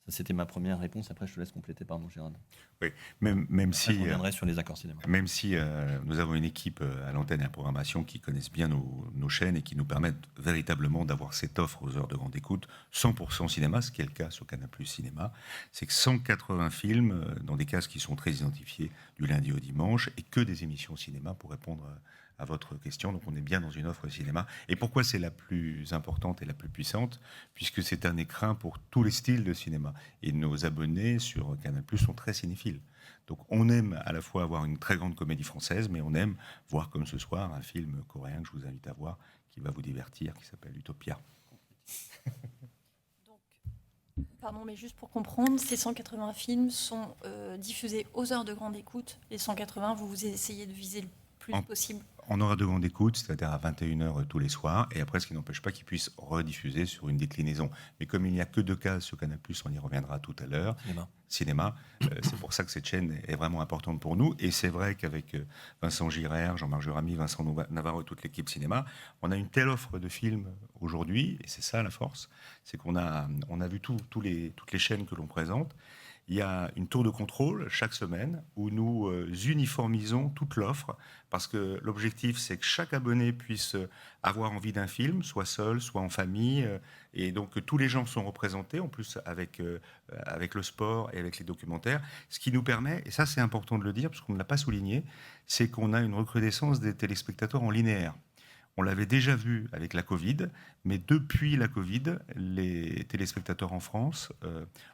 S2: Ça, c'était ma première réponse. Après, je te laisse compléter, pardon, Gérard.
S8: Oui, même si...
S2: Je reviendrai sur les accords cinéma.
S8: Même si nous avons une équipe à l'antenne et à la programmation qui connaissent bien nos chaînes et qui nous permettent véritablement d'avoir cette offre aux heures de grande écoute, 100% cinéma, ce qui est le cas sur Canal+ Cinéma, c'est que 180 films dans des cases qui sont très identifiées du lundi au dimanche et que des émissions cinéma pour répondre à votre question. Donc on est bien dans une offre cinéma. Et pourquoi c'est la plus importante et la plus puissante? Puisque c'est un écrin pour tous les styles de cinéma. Et nos abonnés sur Canal+ sont très cinéphiles. Donc on aime à la fois avoir une très grande comédie française, mais on aime voir comme ce soir un film coréen que je vous invite à voir, qui va vous divertir, qui s'appelle Utopia.
S9: Donc, pardon, mais juste pour comprendre, ces 180 films sont diffusés aux heures de grande écoute. Les 180, vous essayez de viser le plus possible.
S8: En heure de grande écoute, c'est-à-dire à 21h tous les soirs, et après, ce qui n'empêche pas qu'ils puissent rediffuser sur une déclinaison. Mais comme il n'y a que 2 cases sur Canal+, on y reviendra tout à l'heure, cinéma, c'est pour ça que cette chaîne est vraiment importante pour nous. Et c'est vrai qu'avec Vincent Girard, Jean-Marc Juramy, Vincent Navarro et toute l'équipe cinéma, on a une telle offre de films aujourd'hui, et c'est ça la force, c'est qu'on a vu toutes les chaînes que l'on présente. Il y a une tour de contrôle chaque semaine où nous uniformisons toute l'offre parce que l'objectif, c'est que chaque abonné puisse avoir envie d'un film, soit seul, soit en famille. Et donc, tous les gens sont représentés, en plus avec le sport et avec les documentaires. Ce qui nous permet, et ça c'est important de le dire parce qu'on ne l'a pas souligné, c'est qu'on a une recrudescence des téléspectateurs en linéaire. On l'avait déjà vu avec la Covid, mais depuis la Covid, les téléspectateurs en France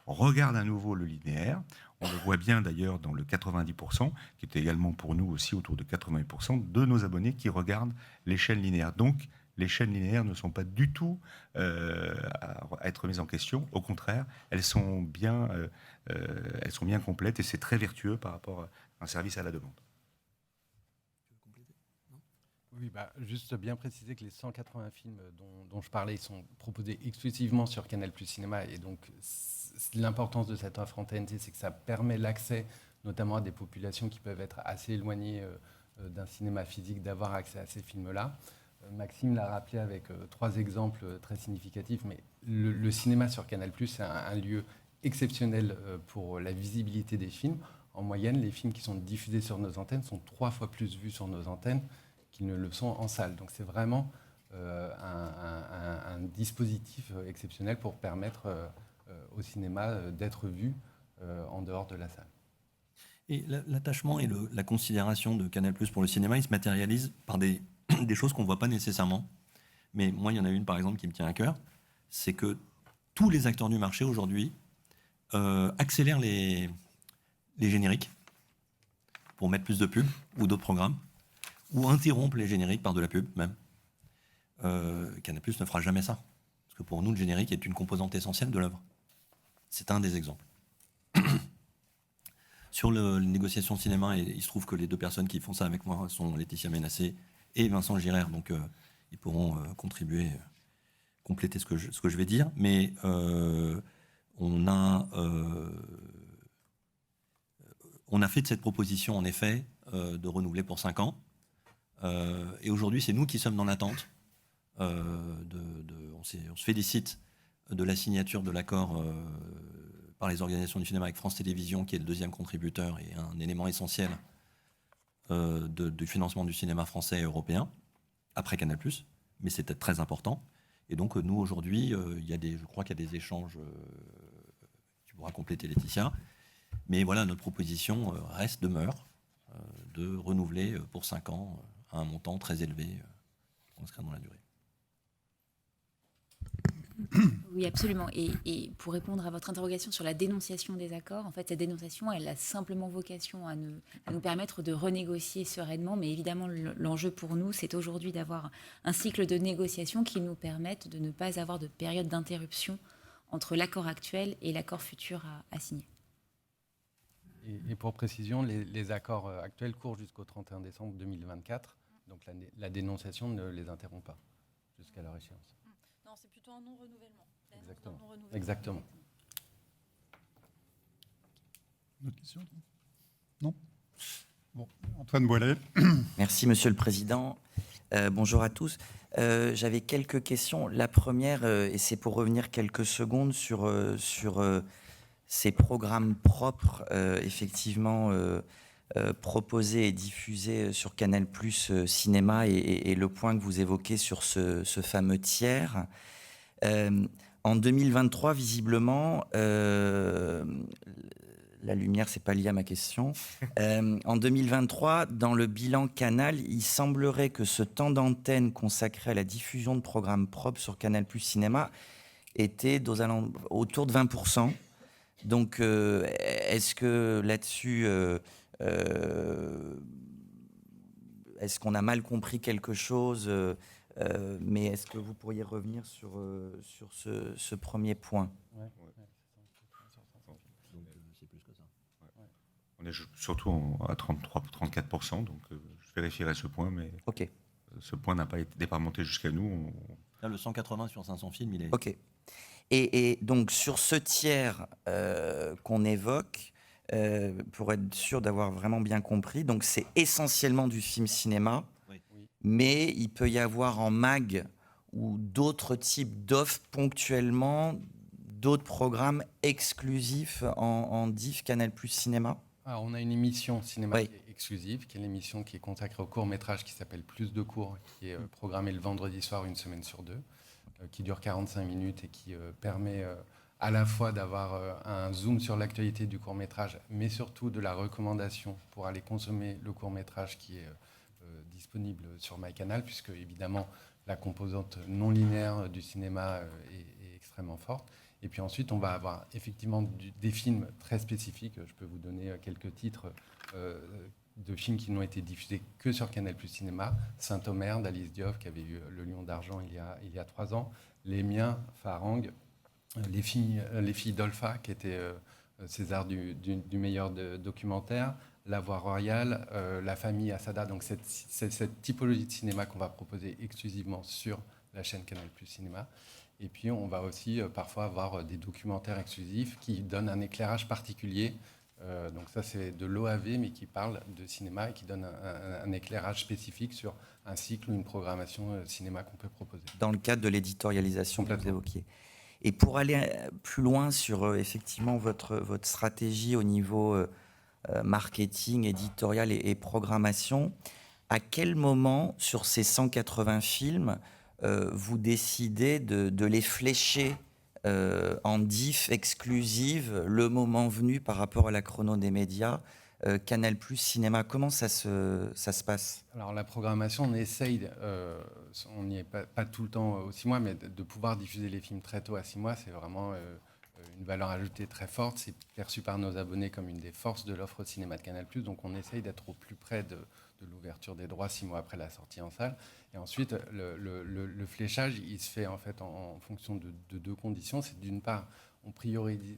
S8: regardent à nouveau le linéaire. On le voit bien d'ailleurs dans le 90%, qui est également pour nous aussi autour de 80% de nos abonnés qui regardent les chaînes linéaires. Donc, les chaînes linéaires ne sont pas du tout à être mises en question. Au contraire, elles sont bien complètes et c'est très vertueux par rapport à un service à la demande.
S10: Oui, juste bien préciser que les 180 films dont je parlais sont proposés exclusivement sur Canal+ Cinéma. Et donc, l'importance de cette offre en TNT, c'est que ça permet l'accès notamment à des populations qui peuvent être assez éloignées d'un cinéma physique, d'avoir accès à ces films-là. Maxime l'a rappelé avec 3 exemples très significatifs, mais le cinéma sur Canal+, c'est un lieu exceptionnel pour la visibilité des films. En moyenne, les films qui sont diffusés sur nos antennes sont 3 fois plus vus sur nos antennes qu'ils ne le sont en salle. Donc c'est vraiment un dispositif exceptionnel pour permettre au cinéma d'être vu en dehors de la salle.
S2: Et l'attachement et la considération de Canal+ pour le cinéma, il se matérialise par des choses qu'on ne voit pas nécessairement. Mais moi, il y en a une, par exemple, qui me tient à cœur. C'est que tous les acteurs du marché, aujourd'hui, accélèrent les génériques pour mettre plus de pubs ou d'autres programmes, ou interrompre les génériques par de la pub, même. Canal+ ne fera jamais ça. Parce que pour nous, le générique est une composante essentielle de l'œuvre. C'est un des exemples. Sur les négociations cinéma, il se trouve que les 2 personnes qui font ça avec moi sont Laetitia Ménassé et Vincent Girard, donc ils pourront contribuer, compléter ce que je vais dire. Mais on a fait de cette proposition, en effet, de renouveler pour 5 ans. Et aujourd'hui, c'est nous qui sommes dans l'attente. On se félicite de la signature de l'accord par les organisations du cinéma avec France Télévisions, qui est le 2e contributeur et un élément essentiel du financement du cinéma français et européen, après Canal+, mais c'est peut-être très important. Et donc, nous, aujourd'hui, je crois qu'il y a des échanges, tu pourras compléter, Laetitia, mais voilà, notre proposition demeure de renouveler pour 5 ans à un montant très élevé, qui s'inscrit dans la durée.
S11: Oui, absolument. Et pour répondre à votre interrogation sur la dénonciation des accords, en fait, cette dénonciation, elle a simplement vocation à nous permettre de renégocier sereinement. Mais évidemment, l'enjeu pour nous, c'est aujourd'hui d'avoir un cycle de négociation qui nous permette de ne pas avoir de période d'interruption entre l'accord actuel et l'accord futur à signer.
S10: Et pour précision, les accords actuels courent jusqu'au 31 décembre 2024. Donc la dénonciation ne les interrompt pas jusqu'à leur échéance.
S9: Non, c'est plutôt un non-renouvellement.
S10: Exactement.
S1: Une autre question ? Non ? Bon, Antoine Boilet.
S12: Merci, Monsieur le Président. Bonjour à tous. J'avais quelques questions. La première, et c'est pour revenir quelques secondes sur ces programmes propres, effectivement, proposés et diffusés sur Canal+ Cinéma et le point que vous évoquez sur ce fameux tiers. En 2023, visiblement, la lumière, c'est pas lié à ma question. En 2023, dans le bilan Canal, il semblerait que ce temps d'antenne consacré à la diffusion de programmes propres sur Canal+ Cinéma était autour de 20%. Donc, est-ce que là-dessus, est-ce qu'on a mal compris quelque chose mais est-ce que vous pourriez revenir sur ce premier point ?
S8: On est surtout à 33-34%, donc je vérifierai ce point, mais ce point n'a pas remonté jusqu'à nous.
S2: Là, le 180 sur 500 films, il est...
S12: Ok. Et donc, sur ce tiers qu'on évoque, pour être sûr d'avoir vraiment bien compris, donc c'est essentiellement du film cinéma, mais il peut y avoir en mag ou d'autres types d'offres ponctuellement, d'autres programmes exclusifs en diff Canal+ Cinéma.
S10: Alors, on a une émission cinéma qui est exclusive, qui est l'émission qui est consacrée au court-métrage qui s'appelle Plus de cours, qui est programmée le vendredi soir, une semaine sur 2, qui dure 45 minutes et qui permet à la fois d'avoir un zoom sur l'actualité du court-métrage, mais surtout de la recommandation pour aller consommer le court-métrage qui est disponibles sur MyCanal, puisque évidemment la composante non linéaire du cinéma est extrêmement forte. Et puis ensuite, on va avoir effectivement des films très spécifiques. Je peux vous donner quelques titres de films qui n'ont été diffusés que sur Canal+ Cinéma. Saint-Omer d'Alice Diouf, qui avait eu le Lion d'Argent il y a 3 ans. Les miens, Farang. Les filles d'Olpha, qui étaient César du meilleur documentaire. La Voix Royale, La Famille Asada. Donc c'est cette typologie de cinéma qu'on va proposer exclusivement sur la chaîne Canal+ Cinéma. Et puis, on va aussi parfois avoir des documentaires exclusifs qui donnent un éclairage particulier. Donc ça, c'est de l'OAV, mais qui parle de cinéma et qui donne un éclairage spécifique sur un cycle ou une programmation cinéma qu'on peut proposer.
S12: Dans le cadre de l'éditorialisation que vous évoquiez. Et pour aller plus loin sur effectivement votre stratégie au niveau marketing, éditorial et programmation, à quel moment sur ces 180 films vous décidez de les flécher en diff exclusive le moment venu par rapport à la chrono des médias, Canal+, Cinéma? Comment ça se passe?
S10: Alors la programmation, on essaye, on n'y est pas tout le temps aux 6 mois, mais de pouvoir diffuser les films très tôt à 6 mois, c'est vraiment une valeur ajoutée très forte. C'est perçu par nos abonnés comme une des forces de l'offre cinéma de Canal+. Donc on essaye d'être au plus près de l'ouverture des droits 6 mois après la sortie en salle. Et ensuite, le fléchage, il se fait en fait en fonction de 2 conditions. C'est d'une part, on priorise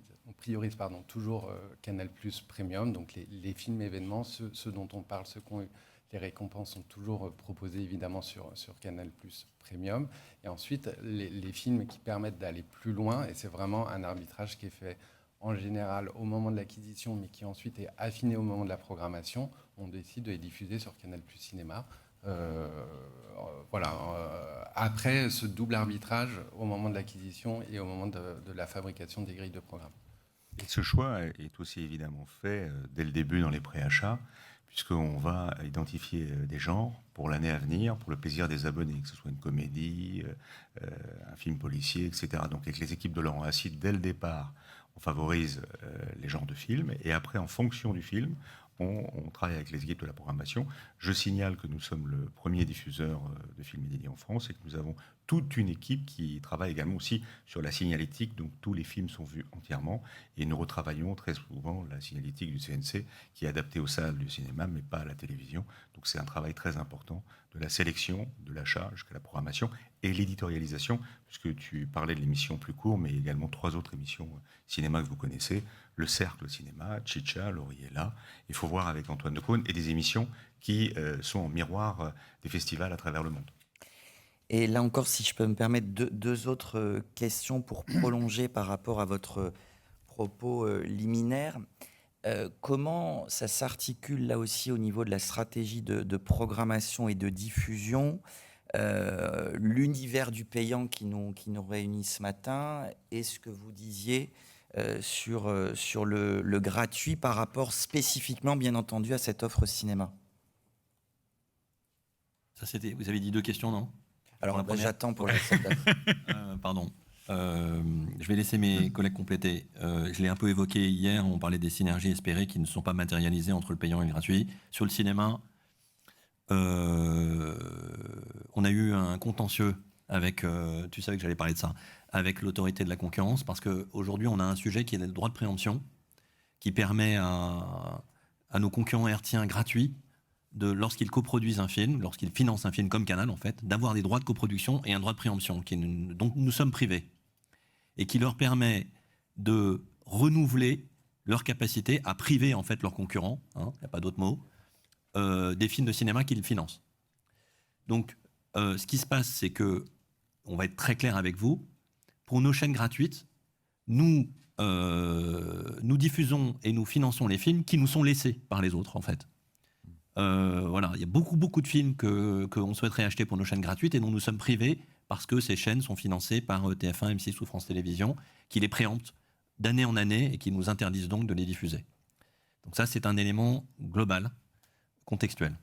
S10: toujours Canal+ Premium, donc les films événements, ceux dont on parle, ceux qui ont eu les récompenses sont toujours proposés évidemment sur Canal+ Premium. Et ensuite, les films qui permettent d'aller plus loin, et c'est vraiment un arbitrage qui est fait en général au moment de l'acquisition, mais qui ensuite est affiné au moment de la programmation, on décide de les diffuser sur Canal+ Cinéma. Après ce double arbitrage au moment de l'acquisition et au moment de la fabrication des grilles de programme.
S8: Et ce choix est aussi évidemment fait dès le début dans les préachats, puisqu'on va identifier des genres pour l'année à venir, pour le plaisir des abonnés, que ce soit une comédie, un film policier, etc. Donc avec les équipes de Laurent Acide, dès le départ, on favorise les genres de films, et après, en fonction du film, on travaille avec les équipes de la programmation. Je signale que nous sommes le premier diffuseur de films inédits en France et que nous avons toute une équipe qui travaille également aussi sur la signalétique, donc tous les films sont vus entièrement, et nous retravaillons très souvent la signalétique du CNC qui est adaptée aux salles du cinéma mais pas à la télévision. Donc c'est un travail très important de la sélection, de l'achat jusqu'à la programmation et l'éditorialisation, puisque tu parlais de l'émission Plus court, mais également 3 autres émissions cinéma que vous connaissez, Le Cercle Cinéma, Chicha, Lauriella. Il faut voir avec Antoine Decaune, et des émissions qui sont en miroir des festivals à travers le monde.
S12: Et là encore, si je peux me permettre, 2 autres questions pour prolonger par rapport à votre propos liminaire. Comment ça s'articule là aussi au niveau de la stratégie de programmation et de diffusion, l'univers du payant qui nous réunit ce matin, et ce que vous disiez sur le gratuit par rapport spécifiquement, bien entendu, à cette offre cinéma?
S2: Vous avez dit 2 questions, non?
S12: Alors, j'attends pour la seconde.
S2: Pardon. Je vais laisser mes collègues compléter. Je l'ai un peu évoqué hier, on parlait des synergies espérées qui ne sont pas matérialisées entre le payant et le gratuit. Sur le cinéma, on a eu un contentieux avec, tu savais que j'allais parler de ça, avec l'autorité de la concurrence, parce qu'aujourd'hui, on a un sujet qui est le droit de préemption, qui permet à nos concurrents hertziens gratuits, lorsqu'ils coproduisent un film, lorsqu'ils financent un film comme Canal, en fait, d'avoir des droits de coproduction et un droit de préemption dont nous sommes privés, et qui leur permet de renouveler leur capacité à priver en fait leurs concurrents, il n'y a pas d'autre mot, des films de cinéma qu'ils financent. Donc, ce qui se passe, c'est que, on va être très clair avec vous, pour nos chaînes gratuites, nous diffusons et nous finançons les films qui nous sont laissés par les autres, en fait. Voilà, il y a beaucoup de films qu'on souhaiterait acheter pour nos chaînes gratuites et dont nous sommes privés parce que ces chaînes sont financées par TF1, M6 ou France Télévisions, qui les préemptent d'année en année et qui nous interdisent donc de les diffuser. Donc ça, c'est un élément global, contextuel.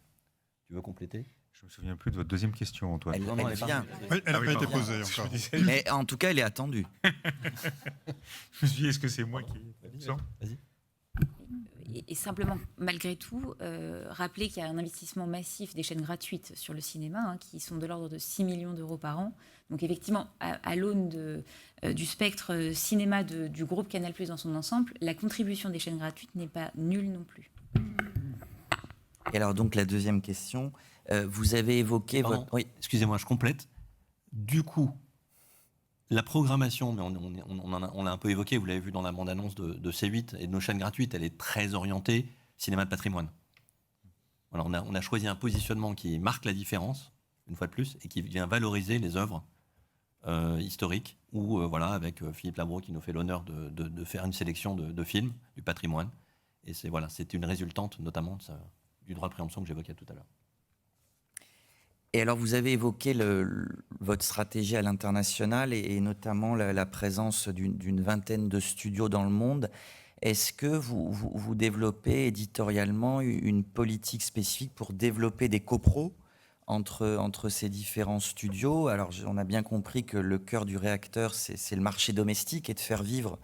S2: Tu veux compléter ?
S8: Je me souviens plus de votre deuxième question, Antoine.
S12: Elle vient.
S1: Oui, elle n'a pas été posée encore.
S12: Mais en tout cas, elle est attendue.
S8: Je me suis dit, est-ce que c'est moi qui ai dit ça ?
S2: Vas-y.
S11: et simplement, malgré tout, rappeler qu'il y a un investissement massif des chaînes gratuites sur le cinéma, qui sont de l'ordre de 6 millions d'euros par an. Donc effectivement, à l'aune du spectre cinéma du groupe Canal+ dans son ensemble, la contribution des chaînes gratuites n'est pas nulle non plus.
S12: Et alors donc la deuxième question, vous avez évoqué
S2: Pardon,
S12: votre... Oui.
S2: Excusez-moi, je complète. Du coup, la programmation, mais on l'a un peu évoqué, vous l'avez vu dans la bande-annonce de C8 et de nos chaînes gratuites, elle est très orientée cinéma de patrimoine. Voilà, on a choisi un positionnement qui marque la différence, une fois de plus, et qui vient valoriser les œuvres historiques, ou voilà, avec Philippe Labro qui nous fait l'honneur de faire une sélection de films du patrimoine. Et c'est une résultante notamment du droit de préemption que j'évoquais tout à l'heure.
S12: Et alors, vous avez évoqué votre stratégie à l'international et notamment la présence d'une vingtaine de studios dans le monde. Est-ce que vous développez éditorialement une politique spécifique pour développer des copros entre ces différents studios? Alors, on a bien compris que le cœur du réacteur, c'est le marché domestique et de faire vivre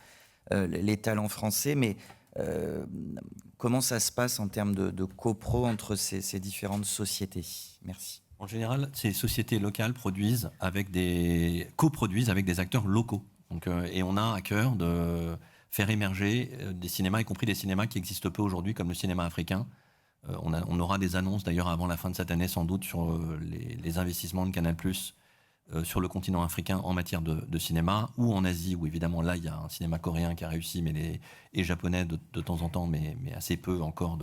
S12: les talents français, mais comment ça se passe en termes de copro entre ces différentes sociétés? Merci.
S2: En général, ces sociétés locales coproduisent avec des acteurs locaux. Donc, et on a à cœur de faire émerger des cinémas, y compris des cinémas qui existent peu aujourd'hui, comme le cinéma africain. On aura des annonces d'ailleurs avant la fin de cette année, sans doute, sur les investissements de Canal+, sur le continent africain en matière de cinéma, ou en Asie, où évidemment là, il y a un cinéma coréen qui a réussi, et japonais de temps en temps, mais assez peu encore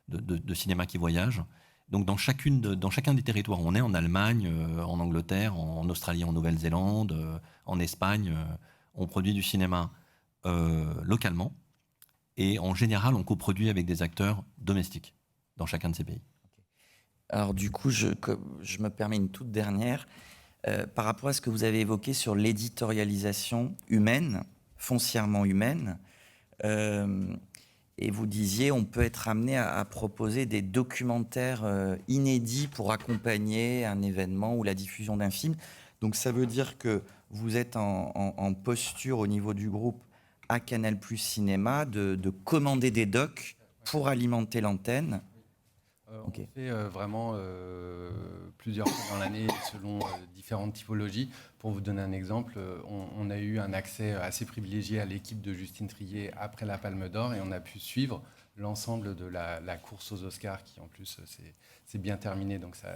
S2: de cinéma qui voyage. Donc dans chacun des territoires, on est en Allemagne, en Angleterre, en Australie, en Nouvelle-Zélande, en Espagne, on produit du cinéma localement, et en général, on coproduit avec des acteurs domestiques dans chacun de ces pays.
S12: Alors du coup, je me permets une toute dernière. Par rapport à ce que vous avez évoqué sur l'éditorialisation humaine, foncièrement humaine, et vous disiez on peut être amené à proposer des documentaires inédits pour accompagner un événement ou la diffusion d'un film. Donc ça veut dire que vous êtes en posture au niveau du groupe à Canal+ Cinéma de commander des docs pour alimenter l'antenne.
S10: On fait vraiment plusieurs fois dans l'année selon différentes typologies. Pour vous donner un exemple, on a eu un accès assez privilégié à l'équipe de Justine Triet après la Palme d'Or et on a pu suivre l'ensemble de la course aux Oscars qui en plus c'est bien terminé, donc ça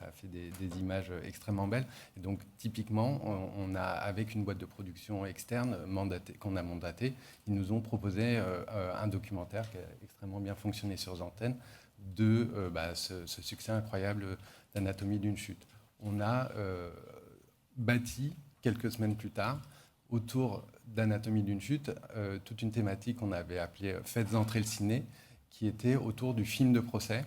S10: a fait des images extrêmement belles. Et donc typiquement, on a avec une boîte de production externe qu'on a mandatée, ils nous ont proposé un documentaire qui a extrêmement bien fonctionné sur Antennes de ce succès incroyable d'Anatomie d'une chute. On a bâti, quelques semaines plus tard, autour d'Anatomie d'une chute, toute une thématique qu'on avait appelée « Faites entrer le ciné », qui était autour du film de procès,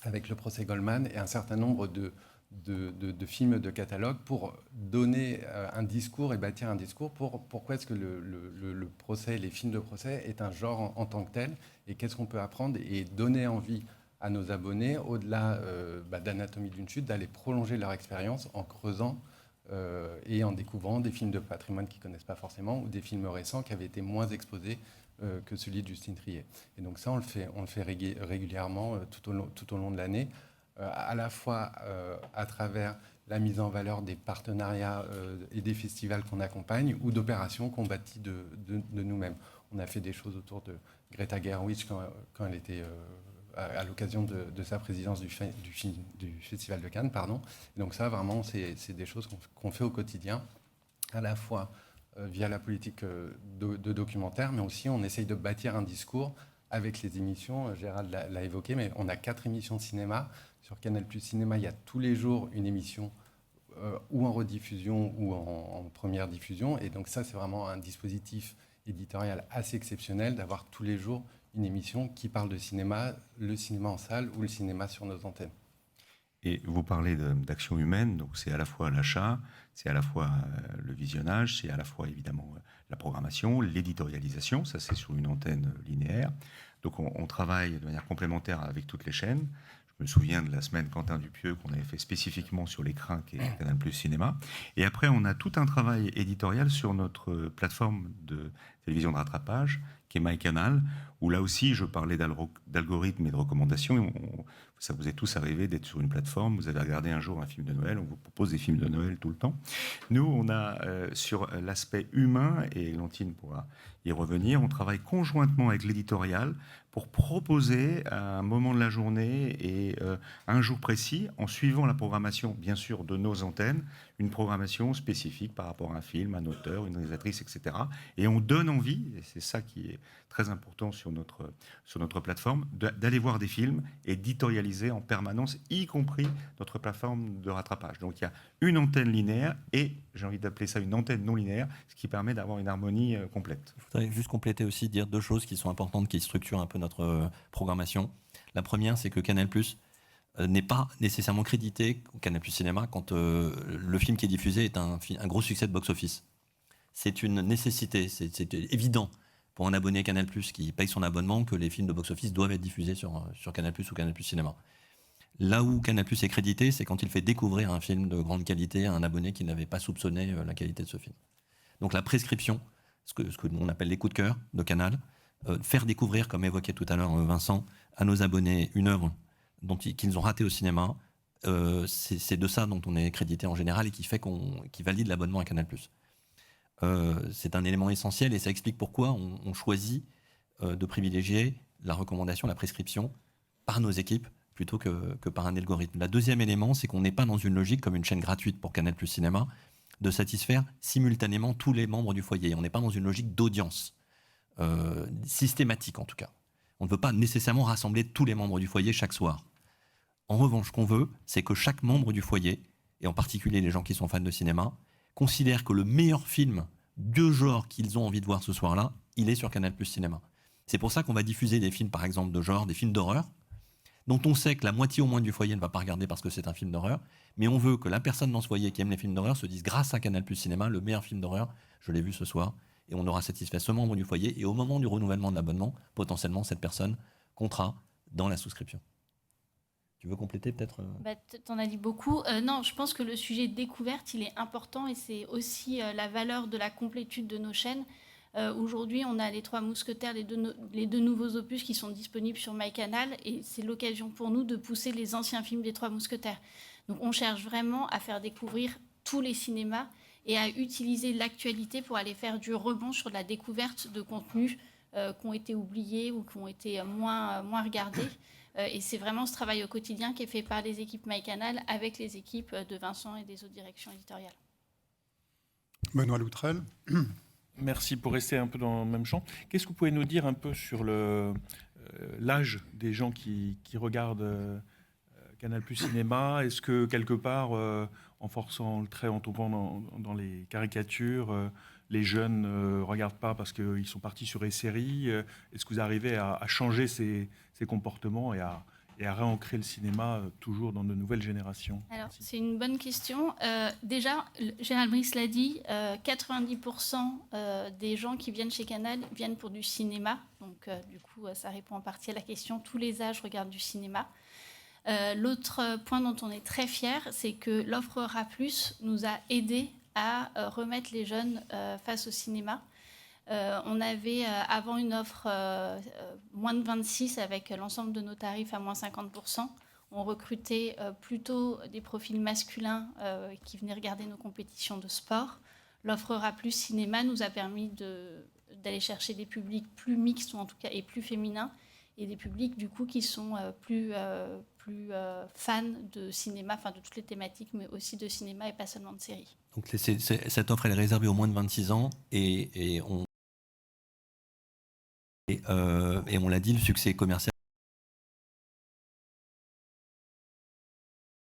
S10: avec le procès Goldman et un certain nombre de films de catalogue pour donner un discours et bâtir un discours pour pourquoi est-ce que le procès, les films de procès est un genre en tant que tel et qu'est-ce qu'on peut apprendre et donner envie à nos abonnés, au-delà d'Anatomie d'une chute, d'aller prolonger leur expérience en creusant et en découvrant des films de patrimoine qu'ils ne connaissent pas forcément ou des films récents qui avaient été moins exposés que celui de Justine Triet. Et donc ça, on le fait régulièrement tout au long de l'année, à la fois à travers la mise en valeur des partenariats et des festivals qu'on accompagne ou d'opérations qu'on bâtit de nous-mêmes. On a fait des choses autour de Greta Gerwig quand elle était à l'occasion de sa présidence du Festival de Cannes. Pardon. Et donc ça, vraiment, c'est des choses qu'on fait au quotidien, à la fois via la politique de documentaire, mais aussi on essaye de bâtir un discours avec les émissions. Gérald l'a évoqué, mais on a 4 émissions de cinéma. Sur Canal+ Cinéma, il y a tous les jours une émission ou en rediffusion ou en première diffusion. Et donc ça, c'est vraiment un dispositif éditorial assez exceptionnel d'avoir tous les jours une émission qui parle de cinéma, le cinéma en salle ou le cinéma sur nos antennes.
S8: Et vous parlez d'action humaine, donc c'est à la fois l'achat, c'est à la fois le visionnage, c'est à la fois évidemment la programmation, l'éditorialisation, ça c'est sur une antenne linéaire. Donc on travaille de manière complémentaire avec toutes les chaînes. Je me souviens de la semaine Quentin Dupieux qu'on avait fait spécifiquement sur l'écran qui est Canal+ Cinéma. Et après, on a tout un travail éditorial sur notre plateforme de télévision de rattrapage, qui est MyCanal, où là aussi, je parlais d'algorithmes et de recommandations. Ça vous est tous arrivé d'être sur une plateforme, vous avez regardé un jour un film de Noël, on vous propose des films de Noël tout le temps. Nous, on a sur l'aspect humain, et Lentine pourra y revenir, on travaille conjointement avec l'éditorial pour proposer à un moment de la journée et un jour précis, en suivant la programmation, bien sûr, de nos antennes, une programmation spécifique par rapport à un film, un auteur, une réalisatrice, etc. Et on donne envie, et c'est ça qui est très important sur notre plateforme, d'aller voir des films et d'éditorialiser en permanence, y compris notre plateforme de rattrapage. Donc il y a une antenne linéaire et, j'ai envie d'appeler ça une antenne non linéaire, ce qui permet d'avoir une harmonie complète.
S2: Je voudrais juste compléter aussi, dire deux choses qui sont importantes, qui structurent un peu notre programmation. La première, c'est que Canal+ n'est pas nécessairement crédité au Canal+ Cinéma quand le film qui est diffusé est un gros succès de box-office. C'est une nécessité, c'est évident pour un abonné Canal+ qui paye son abonnement que les films de box-office doivent être diffusés sur Canal+ ou Canal+ Cinéma. Là où Canal+ est crédité, c'est quand il fait découvrir un film de grande qualité à un abonné qui n'avait pas soupçonné la qualité de ce film. Donc la prescription, ce que l'on appelle les coups de cœur de Canal, faire découvrir, comme évoquait tout à l'heure Vincent, à nos abonnés une œuvre qu'ils ont ratée au cinéma, c'est de ça dont on est crédité en général et qui valide l'abonnement à Canal+. C'est un élément essentiel et ça explique pourquoi on choisit de privilégier la recommandation, la prescription par nos équipes plutôt que par un algorithme. Le deuxième élément, c'est qu'on n'est pas dans une logique comme une chaîne gratuite pour Canal+ Cinéma de satisfaire simultanément tous les membres du foyer. On n'est pas dans une logique d'audience systématique en tout cas. On ne veut pas nécessairement rassembler tous les membres du foyer chaque soir. En revanche, ce qu'on veut, c'est que chaque membre du foyer, et en particulier les gens qui sont fans de cinéma, considèrent que le meilleur film de genre qu'ils ont envie de voir ce soir-là, il est sur Canal+ Cinéma. C'est pour ça qu'on va diffuser des films, par exemple, de genre, des films d'horreur, dont on sait que la moitié au moins du foyer ne va pas regarder parce que c'est un film d'horreur, mais on veut que la personne dans ce foyer qui aime les films d'horreur se dise, grâce à Canal+ Cinéma, le meilleur film d'horreur, je l'ai vu ce soir, et on aura satisfait ce membre du foyer, et au moment du renouvellement de l'abonnement, potentiellement, cette personne comptera dans la souscription. Tu veux compléter peut-être
S9: T'en as dit beaucoup. Non, je pense que le sujet de découverte, il est important et c'est aussi la valeur de la complétude de nos chaînes. Aujourd'hui, on a les Trois Mousquetaires, les deux nouveaux opus qui sont disponibles sur MyCanal et c'est l'occasion pour nous de pousser les anciens films des Trois Mousquetaires. Donc on cherche vraiment à faire découvrir tous les cinémas et à utiliser l'actualité pour aller faire du rebond sur de la découverte de contenus qui ont été oubliés ou qui ont été moins regardés. Et c'est vraiment ce travail au quotidien qui est fait par les équipes MyCanal avec les équipes de Vincent et des autres directions éditoriales.
S1: Benoît Loutrel.
S13: Merci. Pour rester un peu dans le même champ, qu'est-ce que vous pouvez nous dire un peu sur l'âge des gens qui regardent Canal+ Cinéma? Est-ce que quelque part, en forçant le trait, en tombant dans les caricatures, les jeunes ne regardent pas parce qu'ils sont partis sur les séries? Est-ce que vous arrivez à changer ces comportements et à réancrer le cinéma toujours dans de nouvelles générations?
S9: Alors, c'est une bonne question. Déjà, Gérald Brice l'a dit, 90% des gens qui viennent chez Canal viennent pour du cinéma. Donc, du coup, ça répond en partie à la question. Tous les âges regardent du cinéma. L'autre point dont on est très fiers, c'est que l'offre RA+ nous a aidés à remettre les jeunes face au cinéma. On avait avant une offre moins de 26 avec l'ensemble de nos tarifs à moins 50%. On recrutait plutôt des profils masculins qui venaient regarder nos compétitions de sport. L'offre RA+ cinéma nous a permis d'aller chercher des publics plus mixtes ou en tout cas et plus féminins et des publics du coup qui sont plus fans de cinéma, enfin de toutes les thématiques, mais aussi de cinéma et pas seulement de séries.
S2: Donc cette offre elle est réservée aux moins de 26 ans et on l'a dit, le succès commercial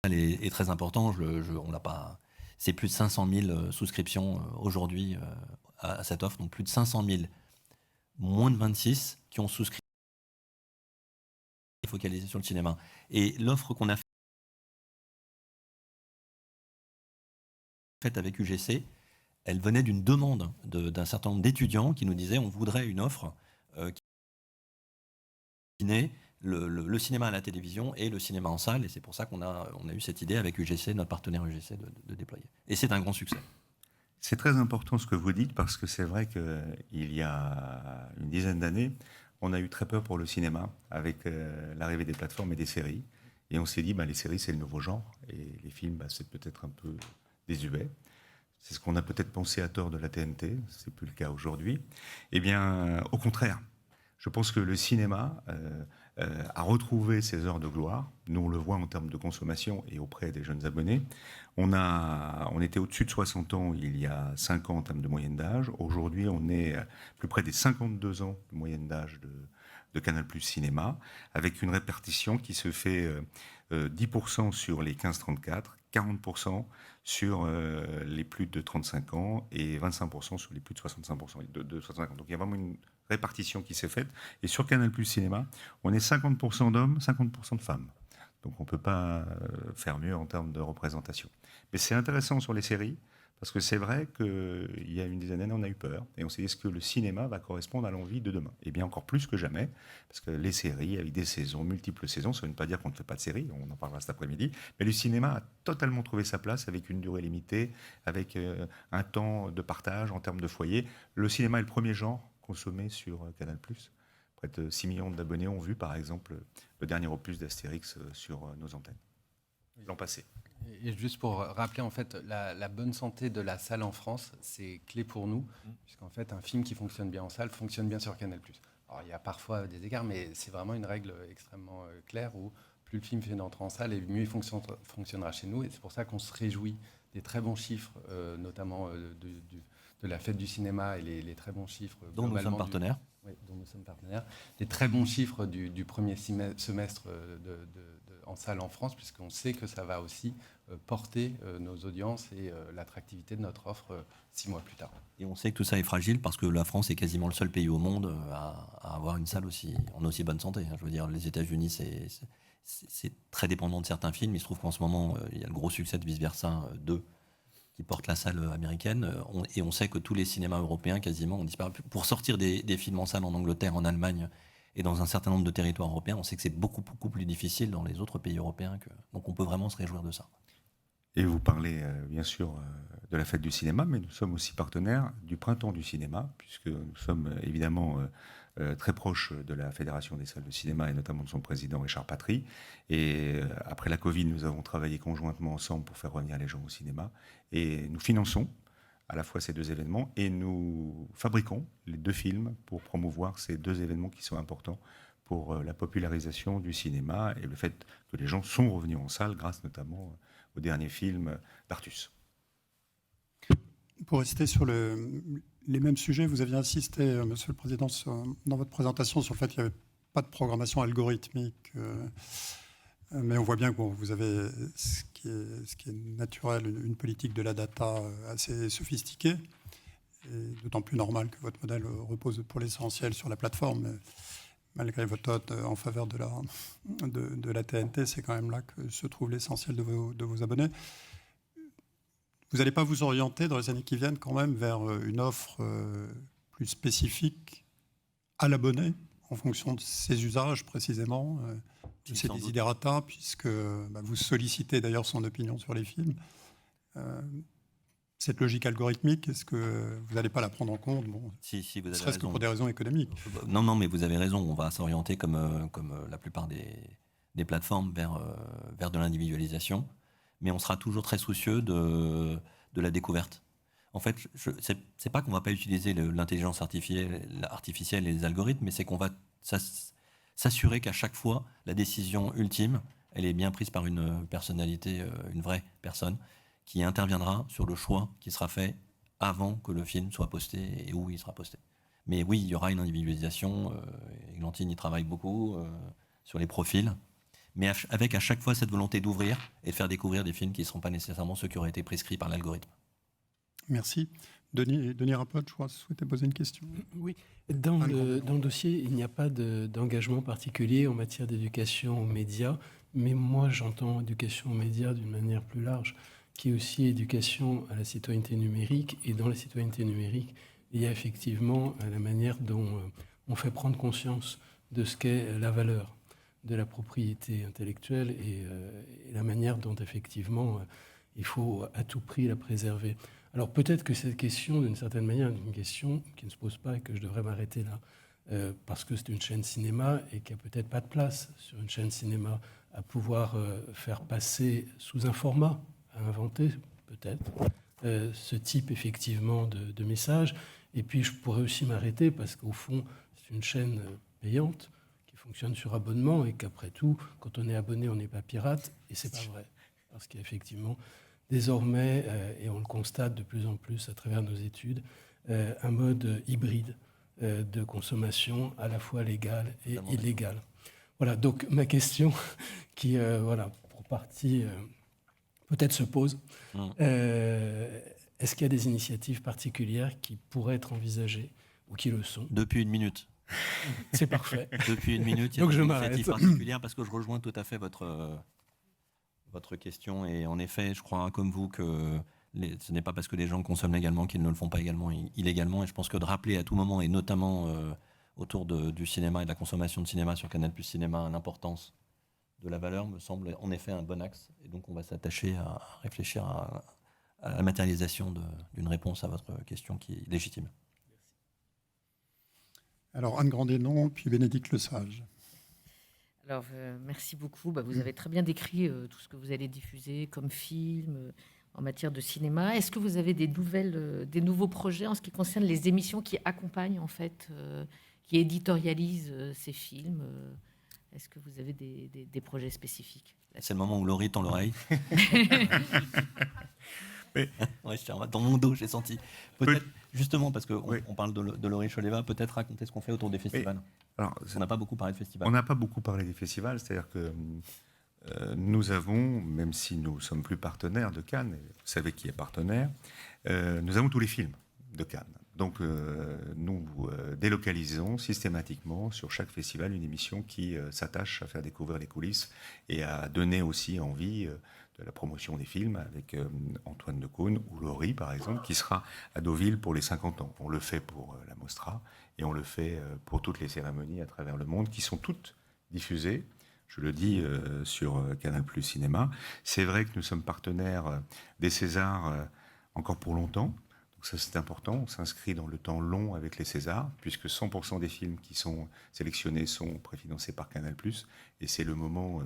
S2: est très important. On l'a pas. C'est plus de 500 000 souscriptions aujourd'hui à cette offre, donc plus de 500 000 moins de 26 qui ont souscrit. Focalisé sur le cinéma. Et l'offre qu'on a faite avec UGC, elle venait d'une demande d'un certain nombre d'étudiants qui nous disaient on voudrait une offre qui naît le cinéma à la télévision et le cinéma en salle. Et c'est pour ça qu'on a eu cette idée avec UGC, notre partenaire UGC, de déployer. Et c'est un grand succès.
S8: C'est très important ce que vous dites parce que c'est vrai qu'il y a une dizaine d'années, on a eu très peur pour le cinéma avec l'arrivée des plateformes et des séries. Et on s'est dit, les séries, c'est le nouveau genre. Et les films, c'est peut-être un peu désuet. C'est ce qu'on a peut-être pensé à tort de la TNT. C'est plus le cas aujourd'hui. Eh bien, au contraire, je pense que le cinéma a retrouvé ses heures de gloire. Nous, on le voit en termes de consommation et auprès des jeunes abonnés. On était au-dessus de 60 ans il y a 5 ans en termes de moyenne d'âge. Aujourd'hui, on est plus près des 52 ans de moyenne d'âge de Canal+ Cinéma, avec une répartition qui se fait 10% sur les 15-34, 40% sur les plus de 35 ans et 25% sur les plus de 65%, de 65 ans. Donc il y a vraiment une répartition qui s'est faite. Et sur Canal+ Cinéma, on est 50% d'hommes, 50% de femmes. Donc on ne peut pas faire mieux en termes de représentation. Mais c'est intéressant sur les séries, parce que c'est vrai qu'il y a une dizaine d'années, on a eu peur. Et on s'est dit, est-ce que le cinéma va correspondre à l'envie de demain ? Eh bien, encore plus que jamais, parce que les séries, avec des saisons, multiples saisons, ça ne veut pas dire qu'on ne fait pas de séries, on en parlera cet après-midi, mais le cinéma a totalement trouvé sa place avec une durée limitée, avec un temps de partage en termes de foyer. Le cinéma est le premier genre consommé sur Canal+. Près de 6 millions d'abonnés ont vu, par exemple, le dernier opus d'Astérix sur nos antennes, l'an passé.
S10: Et juste pour rappeler, en fait, la bonne santé de la salle en France, c'est clé pour nous, puisqu'en fait, un film qui fonctionne bien en salle fonctionne bien sur Canal+. Alors, il y a parfois des écarts, mais c'est vraiment une règle extrêmement claire où plus le film fait d'entrée en salle, et mieux il fonctionnera chez nous. Et c'est pour ça qu'on se réjouit des très bons chiffres, notamment de la fête du cinéma et les très bons chiffres.
S2: Dont nous sommes partenaires.
S10: Oui, dont nous sommes partenaires. Les très bons chiffres du premier semestre en salle en France, puisqu'on sait que ça va aussi porter nos audiences et l'attractivité de notre offre 6 mois plus tard.
S2: Et on sait que tout ça est fragile parce que la France est quasiment le seul pays au monde à avoir une salle en aussi bonne santé. Je veux dire, les États-Unis, c'est très dépendant de certains films. Il se trouve qu'en ce moment, il y a le gros succès de Vice Versa 2 qui porte la salle américaine. Et on sait que tous les cinémas européens, quasiment, ont disparu. Pour sortir des films en salle en Angleterre, en Allemagne et dans un certain nombre de territoires européens, on sait que c'est beaucoup, beaucoup plus difficile dans les autres pays européens. Donc on peut vraiment se réjouir de ça.
S8: Et vous parlez bien sûr de la fête du cinéma, mais nous sommes aussi partenaires du Printemps du cinéma, puisque nous sommes évidemment très proches de la Fédération des salles de cinéma et notamment de son président Richard Patry. Et après la Covid, nous avons travaillé conjointement ensemble pour faire revenir les gens au cinéma. Et nous finançons à la fois ces deux événements et nous fabriquons les 2 films pour promouvoir ces 2 événements qui sont importants pour la popularisation du cinéma et le fait que les gens sont revenus en salle grâce notamment au dernier film d'Artus.
S1: Pour rester sur les mêmes sujets, vous aviez insisté, Monsieur le Président, dans votre présentation sur le fait qu'il n'y avait pas de programmation algorithmique. Mais on voit bien que vous avez ce qui est naturel, une politique de la data assez sophistiquée, et d'autant plus normal que votre modèle repose pour l'essentiel sur la plateforme. Mais malgré votre note en faveur de la TNT, c'est quand même là que se trouve l'essentiel de vos abonnés. Vous n'allez pas vous orienter dans les années qui viennent quand même vers une offre plus spécifique à l'abonné en fonction de ses usages précisément, de ses desiderata, puisque vous sollicitez d'ailleurs son opinion sur les films. Cette logique algorithmique, est-ce que vous n'allez pas la prendre en compte,
S2: si, vous avez
S1: serait-ce que pour des raisons économiques?
S2: Non, mais vous avez raison, on va s'orienter comme la plupart des plateformes vers de l'individualisation, mais on sera toujours très soucieux de la découverte. En fait, c'est pas qu'on va pas utiliser l'intelligence artificielle et les algorithmes, mais c'est qu'on va s'assurer qu'à chaque fois, la décision ultime, elle est bien prise par une personnalité, une vraie personne, qui interviendra sur le choix qui sera fait avant que le film soit posté et où il sera posté. Mais oui, il y aura une individualisation. Églantine y travaille beaucoup sur les profils, mais avec à chaque fois cette volonté d'ouvrir et de faire découvrir des films qui ne seront pas nécessairement ceux qui auraient été prescrits par l'algorithme.
S1: Merci. Denis Rapote, je crois, souhaitait poser une question.
S14: Oui. Dans le dossier, il n'y a pas d'engagement particulier en matière d'éducation aux médias, mais moi, j'entends éducation aux médias d'une manière plus large, qui est aussi éducation à la citoyenneté numérique. Et dans la citoyenneté numérique, il y a effectivement la manière dont on fait prendre conscience de ce qu'est la valeur de la propriété intellectuelle et la manière dont, effectivement, il faut à tout prix la préserver. Alors peut-être que cette question, d'une certaine manière, est une question qui ne se pose pas et que je devrais m'arrêter là. Parce que c'est une chaîne cinéma et qu'il n'y a peut-être pas de place sur une chaîne cinéma à pouvoir faire passer sous un format, à inventer peut-être, ce type effectivement de message. Et puis je pourrais aussi m'arrêter parce qu'au fond, c'est une chaîne payante qui fonctionne sur abonnement et qu'après tout, quand on est abonné, on n'est pas pirate. Et c'est pas vrai. Parce qu'effectivement, désormais, et on le constate de plus en plus à travers nos études, un mode hybride de consommation à la fois légale et illégale. Voilà, donc ma question qui, pour partie, peut-être se pose. Est-ce qu'il y a des initiatives particulières qui pourraient être envisagées ou qui le sont?
S2: Depuis 1 minute.
S14: C'est parfait.
S2: Depuis 1 minute, il y a
S14: donc
S2: des
S14: je
S2: initiatives particulières parce que je rejoins tout à fait votre question. Et en effet, je crois comme vous que ce n'est pas parce que les gens consomment légalement qu'ils ne le font pas également illégalement. Et je pense que de rappeler à tout moment, et notamment autour du cinéma et de la consommation de cinéma sur Canal+ Cinéma, l'importance de la valeur me semble en effet un bon axe. Et donc on va s'attacher à réfléchir à la matérialisation d'une réponse à votre question qui est légitime.
S1: Alors Anne Grandénon, puis Bénédicte Lesage.
S15: Alors, merci beaucoup. Vous avez très bien décrit tout ce que vous allez diffuser comme film en matière de cinéma. Est-ce que vous avez des nouveaux projets en ce qui concerne les émissions qui accompagnent, en fait, qui éditorialisent ces films Est-ce que vous avez des projets spécifiques?
S2: C'est le moment où Laurie tend l'oreille. Ouais, dans mon dos, j'ai senti. Peut-être, justement, parce qu'on parle de Laurie Choleva, peut-être raconter ce qu'on fait autour des festivals.
S8: Alors,
S2: on n'a pas beaucoup parlé de festivals.
S8: On n'a pas beaucoup parlé des festivals, c'est-à-dire que nous avons, même si nous ne sommes plus partenaires de Cannes, et vous savez qui est partenaire, nous avons tous les films de Cannes. Donc nous délocalisons systématiquement sur chaque festival une émission qui s'attache à faire découvrir les coulisses et à donner aussi envie de la promotion des films avec Antoine Decaune ou Laurie par exemple qui sera à Deauville pour les 50 ans. On le fait pour la Mostra et on le fait pour toutes les cérémonies à travers le monde qui sont toutes diffusées. Je le dis sur Canal+ Cinéma. C'est vrai que nous sommes partenaires des Césars encore pour longtemps. Donc ça, c'est important. On s'inscrit dans le temps long avec les Césars, puisque 100% des films qui sont sélectionnés sont préfinancés par Canal+. Et c'est le moment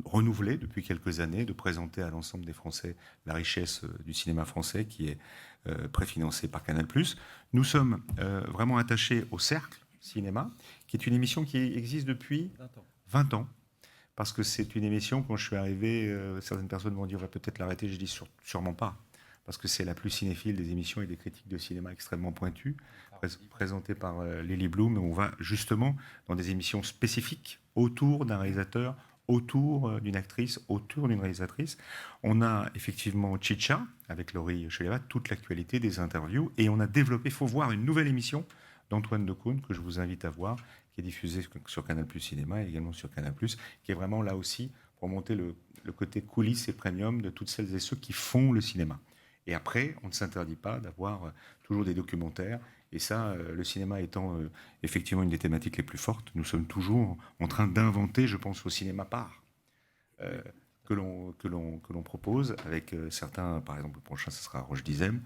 S8: renouvelé depuis quelques années de présenter à l'ensemble des Français la richesse du cinéma français qui est préfinancé par Canal+. Nous sommes vraiment attachés au Cercle Cinéma, qui est une émission qui existe depuis 20 ans. Parce que c'est une émission, quand je suis arrivé, certaines personnes m'ont dit on va peut-être l'arrêter. Je dis sûrement pas. Parce que c'est la plus cinéphile des émissions et des critiques de cinéma extrêmement pointues, présentées par Lily Bloom. On va justement dans des émissions spécifiques autour d'un réalisateur, autour d'une actrice, autour d'une réalisatrice. On a effectivement Chicha, avec Laurie Choleva, toute l'actualité des interviews. Et on a développé, il faut voir, une nouvelle émission d'Antoine Decaune, que je vous invite à voir, qui est diffusée sur Canal+ Cinéma et également sur Canal+, qui est vraiment là aussi pour monter le côté coulisses et premium de toutes celles et ceux qui font le cinéma. Et après, on ne s'interdit pas d'avoir toujours des documentaires. Et ça, le cinéma étant effectivement une des thématiques les plus fortes, nous sommes toujours en train d'inventer, je pense, au cinéma part que l'on propose avec certains, par exemple, le prochain, ce sera Roche Dizem,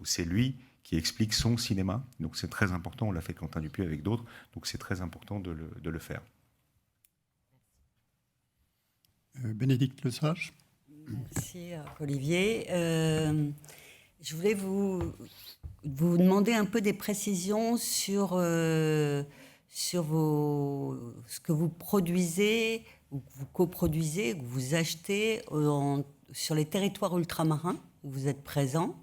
S8: où c'est lui qui explique son cinéma. Donc c'est très important, on l'a fait Quentin Dupieux avec d'autres, donc c'est très important de le faire.
S1: Bénédicte Lesage.
S16: Merci Olivier. Je voulais vous demander un peu des précisions sur ce que vous produisez, ou que vous coproduisez, que vous achetez sur les territoires ultramarins où vous êtes présents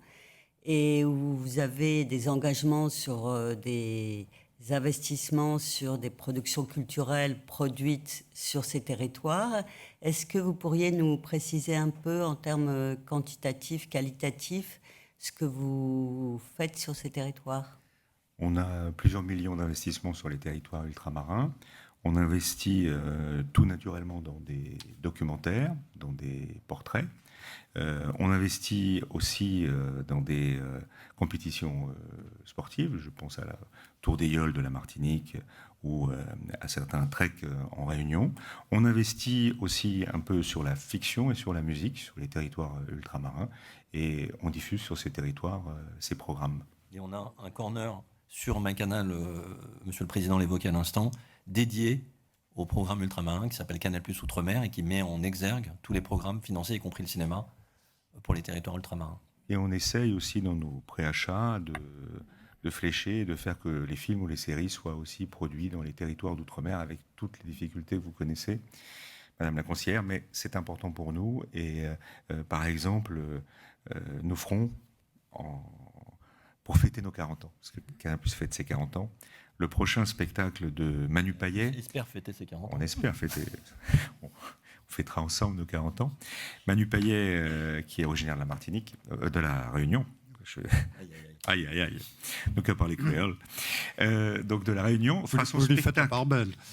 S16: et où vous avez des engagements sur des investissements sur des productions culturelles produites sur ces territoires. Est-ce que vous pourriez nous préciser un peu en termes quantitatifs, qualitatifs, ce que vous faites sur ces territoires?
S8: On a plusieurs millions d'investissements sur les territoires ultramarins. On investit tout naturellement dans des documentaires, dans des portraits. On investit aussi dans des compétitions sportives. Je pense à la Tour des Yoles de la Martinique ou à certains treks en Réunion. On investit aussi un peu sur la fiction et sur la musique, sur les territoires ultramarins, et on diffuse sur ces territoires ces programmes.
S2: Et on a un corner sur MyCanal, Monsieur le Président l'évoquait à l'instant, dédié au programme ultramarin qui s'appelle Canal+ Outre-mer et qui met en exergue tous les programmes financés, y compris le cinéma, pour les territoires ultramarins.
S8: Et on essaye aussi dans nos préachats de flécher et de faire que les films ou les séries soient aussi produits dans les territoires d'outre-mer avec toutes les difficultés que vous connaissez, Madame la conseillère, mais c'est important pour nous. Et par exemple, nous ferons, pour fêter nos 40 ans, parce que Canal+ fête ses 40 ans, le prochain spectacle de Manu Payet.
S2: On espère fêter ses 40 ans.
S8: On espère fêter. On fêtera ensemble nos 40 ans. Manu Payet, qui est originaire de la Martinique, de la Réunion. Aïe, aïe, aïe. Donc, à parler créole. Donc, de la Réunion, fera son spectacle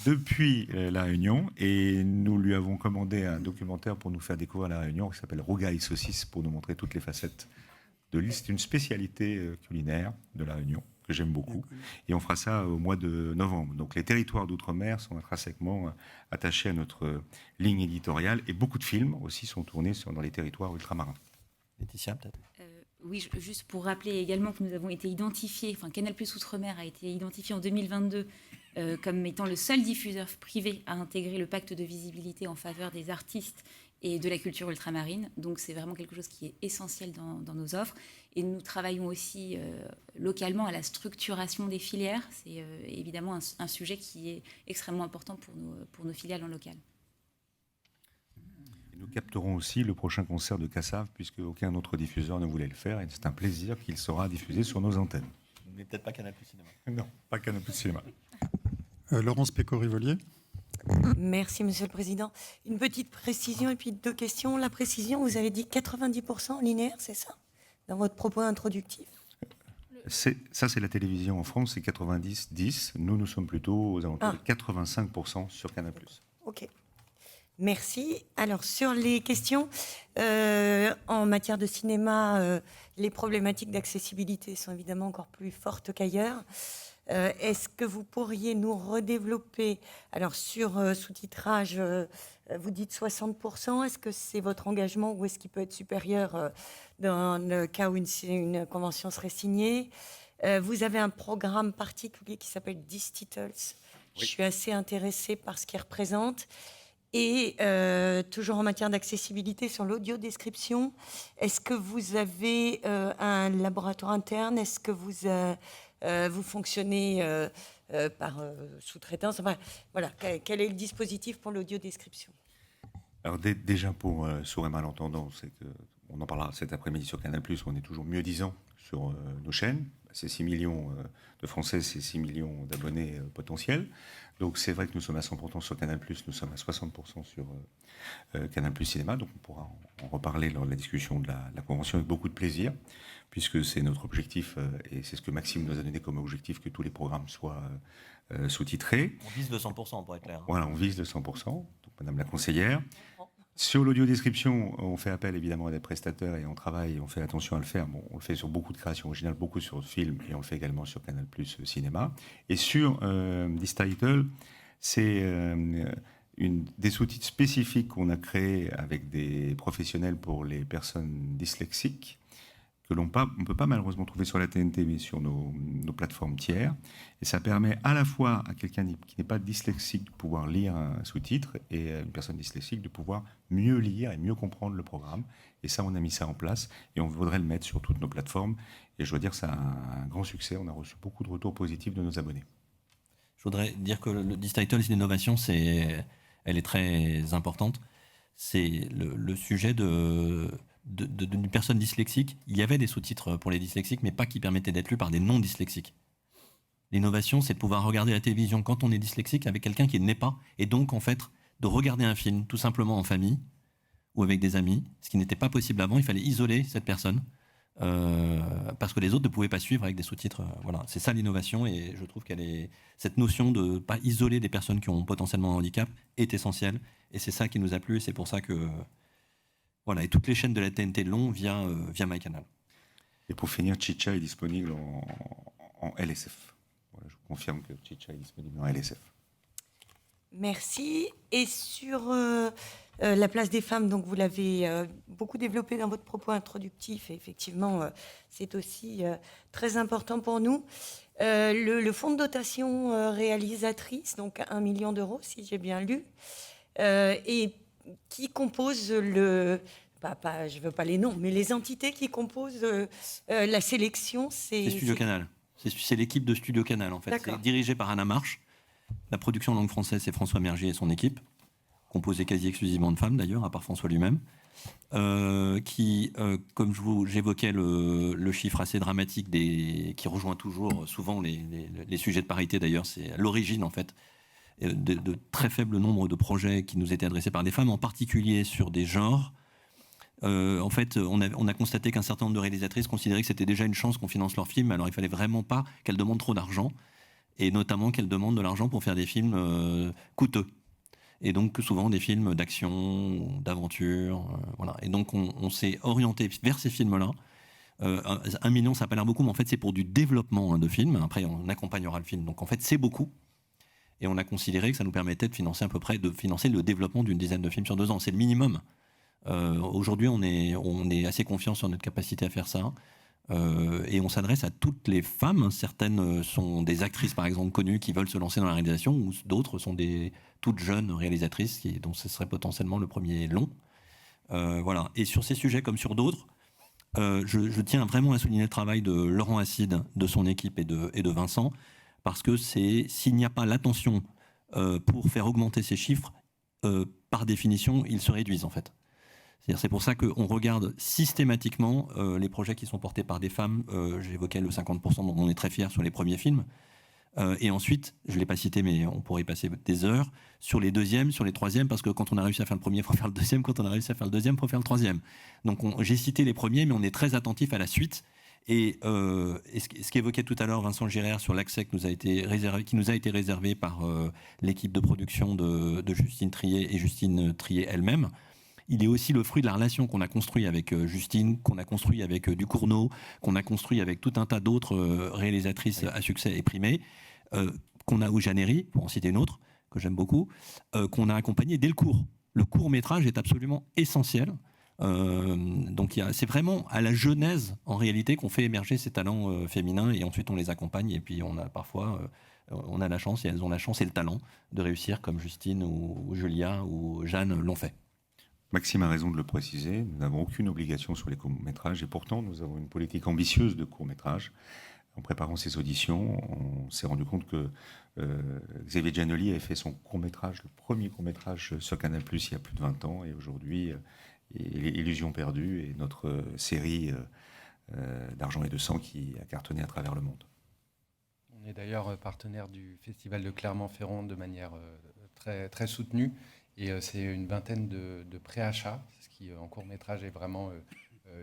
S8: depuis la Réunion. Et nous lui avons commandé un documentaire pour nous faire découvrir la Réunion qui s'appelle Rougail Saucisse, pour nous montrer toutes les facettes de l'île. C'est une spécialité culinaire de la Réunion que j'aime beaucoup. Et on fera ça au mois de novembre. Donc, les territoires d'outre-mer sont intrinsèquement attachés à notre ligne éditoriale. Et beaucoup de films aussi sont tournés dans les territoires ultramarins.
S2: Laetitia, peut-être.
S11: Oui, juste pour rappeler également que nous avons été identifiés, enfin Canal+ Outre-mer a été identifié en 2022 comme étant le seul diffuseur privé à intégrer le pacte de visibilité en faveur des artistes et de la culture ultramarine. Donc c'est vraiment quelque chose qui est essentiel dans nos offres. Et nous travaillons aussi localement à la structuration des filières. C'est évidemment un sujet qui est extrêmement important pour nos filiales en local.
S8: Nous capterons aussi le prochain concert de Cassav, puisque aucun autre diffuseur ne voulait le faire, et c'est un plaisir qu'il sera diffusé sur nos antennes.
S2: Mais peut-être pas Canal+ Cinéma.
S8: Non, pas Canal+ Cinéma.
S1: Laurence Péco-Rivolier.
S17: Merci, Monsieur le Président. Une petite précision et puis 2 questions. La précision, vous avez dit 90% linéaire, c'est ça, dans votre propos introductif?
S8: Ça, c'est la télévision en France, c'est 90-10. Nous sommes plutôt aux alentours de 85% sur Canal+.
S17: Ok. Merci. Alors, sur les questions, en matière de cinéma, les problématiques d'accessibilité sont évidemment encore plus fortes qu'ailleurs. Est-ce que vous pourriez nous redévelopper, alors sur sous-titrage, vous dites 60%, est-ce que c'est votre engagement ou est-ce qu'il peut être supérieur dans le cas où une convention serait signée? Vous avez un programme particulier qui s'appelle 10 Titles. Oui. Je suis assez intéressée par ce qu'il représente. Et toujours en matière d'accessibilité sur l'audio-description, est-ce que vous avez un laboratoire interne? Est-ce que vous fonctionnez par sous-traitance? Enfin, voilà, quel est le dispositif pour l'audio-description?
S8: Alors déjà pour sourds et malentendants, on en parlera cet après-midi sur Canal+, on est toujours mieux-disant sur nos chaînes. C'est 6 millions de Français, c'est 6 millions d'abonnés potentiels. Donc c'est vrai que nous sommes à 100% sur Canal+, nous sommes à 60% sur Canal+ Cinéma, donc on pourra en reparler lors de la discussion de la convention avec beaucoup de plaisir, puisque c'est notre objectif, et c'est ce que Maxime nous a donné comme objectif, que tous les programmes soient sous-titrés.
S2: On vise le 100% pour être clair.
S8: Voilà, on vise le 100%, donc Madame la conseillère. Sur l'audio-description, on fait appel évidemment à des prestataires et on travaille, on fait attention à le faire. Bon, on le fait sur beaucoup de créations originales, beaucoup sur le film et on le fait également sur Canal+ Cinéma. Et sur This Title, c'est des sous-titres spécifiques qu'on a créés avec des professionnels pour les personnes dyslexiques que on ne peut pas malheureusement trouver sur la TNT, mais sur nos plateformes tiers. Et ça permet à la fois à quelqu'un qui n'est pas dyslexique de pouvoir lire un sous-titre et à une personne dyslexique de pouvoir mieux lire et mieux comprendre le programme. Et ça, on a mis ça en place et on voudrait le mettre sur toutes nos plateformes. Et je dois dire que c'est un grand succès. On a reçu beaucoup de retours positifs de nos abonnés.
S2: Je voudrais dire que le This Title, l'innovation, elle est très importante. C'est le sujet d'une personne dyslexique. Il y avait des sous-titres pour les dyslexiques, mais pas qui permettaient d'être lus par des non-dyslexiques. L'innovation, c'est de pouvoir regarder la télévision quand on est dyslexique avec quelqu'un qui ne l'est pas, et donc en fait de regarder un film tout simplement en famille ou avec des amis, ce qui n'était pas possible avant. Il fallait isoler cette personne parce que les autres ne pouvaient pas suivre avec des sous-titres. Voilà, c'est ça l'innovation, et je trouve cette notion de ne pas isoler des personnes qui ont potentiellement un handicap est essentielle, et c'est ça qui nous a plu, et c'est pour ça que Voilà, et toutes les chaînes de la TNT l'ont via MyCanal.
S8: Et pour finir, Chicha est disponible en LSF. Voilà, je vous confirme que Chicha est disponible en LSF.
S17: Merci. Et sur la place des femmes, donc vous l'avez beaucoup développé dans votre propos introductif, et effectivement, c'est aussi très important pour nous. Le fonds de dotation réalisatrice, donc 1 million d'euros, si j'ai bien lu, et qui compose je ne veux pas les noms, mais les entités qui composent la sélection,
S2: c'est Studio Canal. C'est l'équipe de Studio Canal, en fait.
S17: D'accord.
S2: C'est dirigé par Anna Marche. La production en langue française, c'est François Mergier et son équipe, composée quasi exclusivement de femmes d'ailleurs, à part François lui-même, qui, comme j'évoquais le chiffre assez dramatique qui rejoint toujours souvent les sujets de parité d'ailleurs, c'est à l'origine en fait de très faible nombre de projets qui nous étaient adressés par des femmes, en particulier sur des genres. En fait, on a constaté qu'un certain nombre de réalisatrices considéraient que c'était déjà une chance qu'on finance leurs films, alors il fallait vraiment pas qu'elles demandent trop d'argent, et notamment qu'elles demandent de l'argent pour faire des films coûteux. Et donc souvent des films d'action, d'aventure, voilà. Et donc on s'est orienté vers ces films-là. 1 million, ça n'a pas l'air beaucoup, mais en fait c'est pour du développement de films. Après on accompagnera le film, donc en fait c'est beaucoup. Et on a considéré que ça nous permettait de financer à peu près, le développement d'une dizaine de films sur 2 ans. C'est le minimum. Aujourd'hui on est assez confiant sur notre capacité à faire ça. Et on s'adresse à toutes les femmes. Certaines sont des actrices, par exemple, connues qui veulent se lancer dans la réalisation, ou d'autres sont des toutes jeunes réalisatrices dont ce serait potentiellement le premier long. Voilà. Et sur ces sujets comme sur d'autres, je tiens vraiment à souligner le travail de Laurent Acide, de son équipe et de Vincent, parce que s'il n'y a pas l'attention pour faire augmenter ces chiffres, par définition, ils se réduisent en fait. C'est pour ça qu'on regarde systématiquement les projets qui sont portés par des femmes. J'évoquais le 50% dont on est très fiers sur les premiers films. Et ensuite, je ne l'ai pas cité, mais on pourrait y passer des heures, sur les deuxièmes, sur les troisièmes, parce que quand on a réussi à faire le premier, il faut faire le deuxième. Quand on a réussi à faire le deuxième, il faut faire le troisième. Donc j'ai cité les premiers, mais on est très attentif à la suite. Et ce qu'évoquait tout à l'heure Vincent Girard sur l'accès qui nous a été réservé par l'équipe de production de Justine Triet et Justine Triet elle-même, il est aussi le fruit de la relation qu'on a construite avec Justine, qu'on a construit avec Ducournau, qu'on a construit avec tout un tas d'autres réalisatrices à succès et primées, qu'on a au Jeannery, pour en citer une autre, que j'aime beaucoup, qu'on a accompagné dès le court. Le court-métrage est absolument essentiel. Donc c'est vraiment à la genèse, en réalité, qu'on fait émerger ces talents féminins, et ensuite on les accompagne, et puis on a parfois... on a la chance, et elles ont la chance et le talent de réussir comme Justine ou Julia ou Jeanne l'ont fait.
S8: Maxime a raison de le préciser, nous n'avons aucune obligation sur les courts-métrages, et pourtant nous avons une politique ambitieuse de courts-métrages. En préparant ces auditions, on s'est rendu compte que Xavier Giannoli avait fait son court-métrage, le premier court-métrage sur Canal+, il y a plus de 20 ans, et aujourd'hui, Illusion perdue est notre série d'Argent et de sang qui a cartonné à travers le monde.
S10: On est d'ailleurs partenaire du Festival de Clermont-Ferrand de manière très, très soutenue. Et c'est une vingtaine de préachats, ce qui en court-métrage est vraiment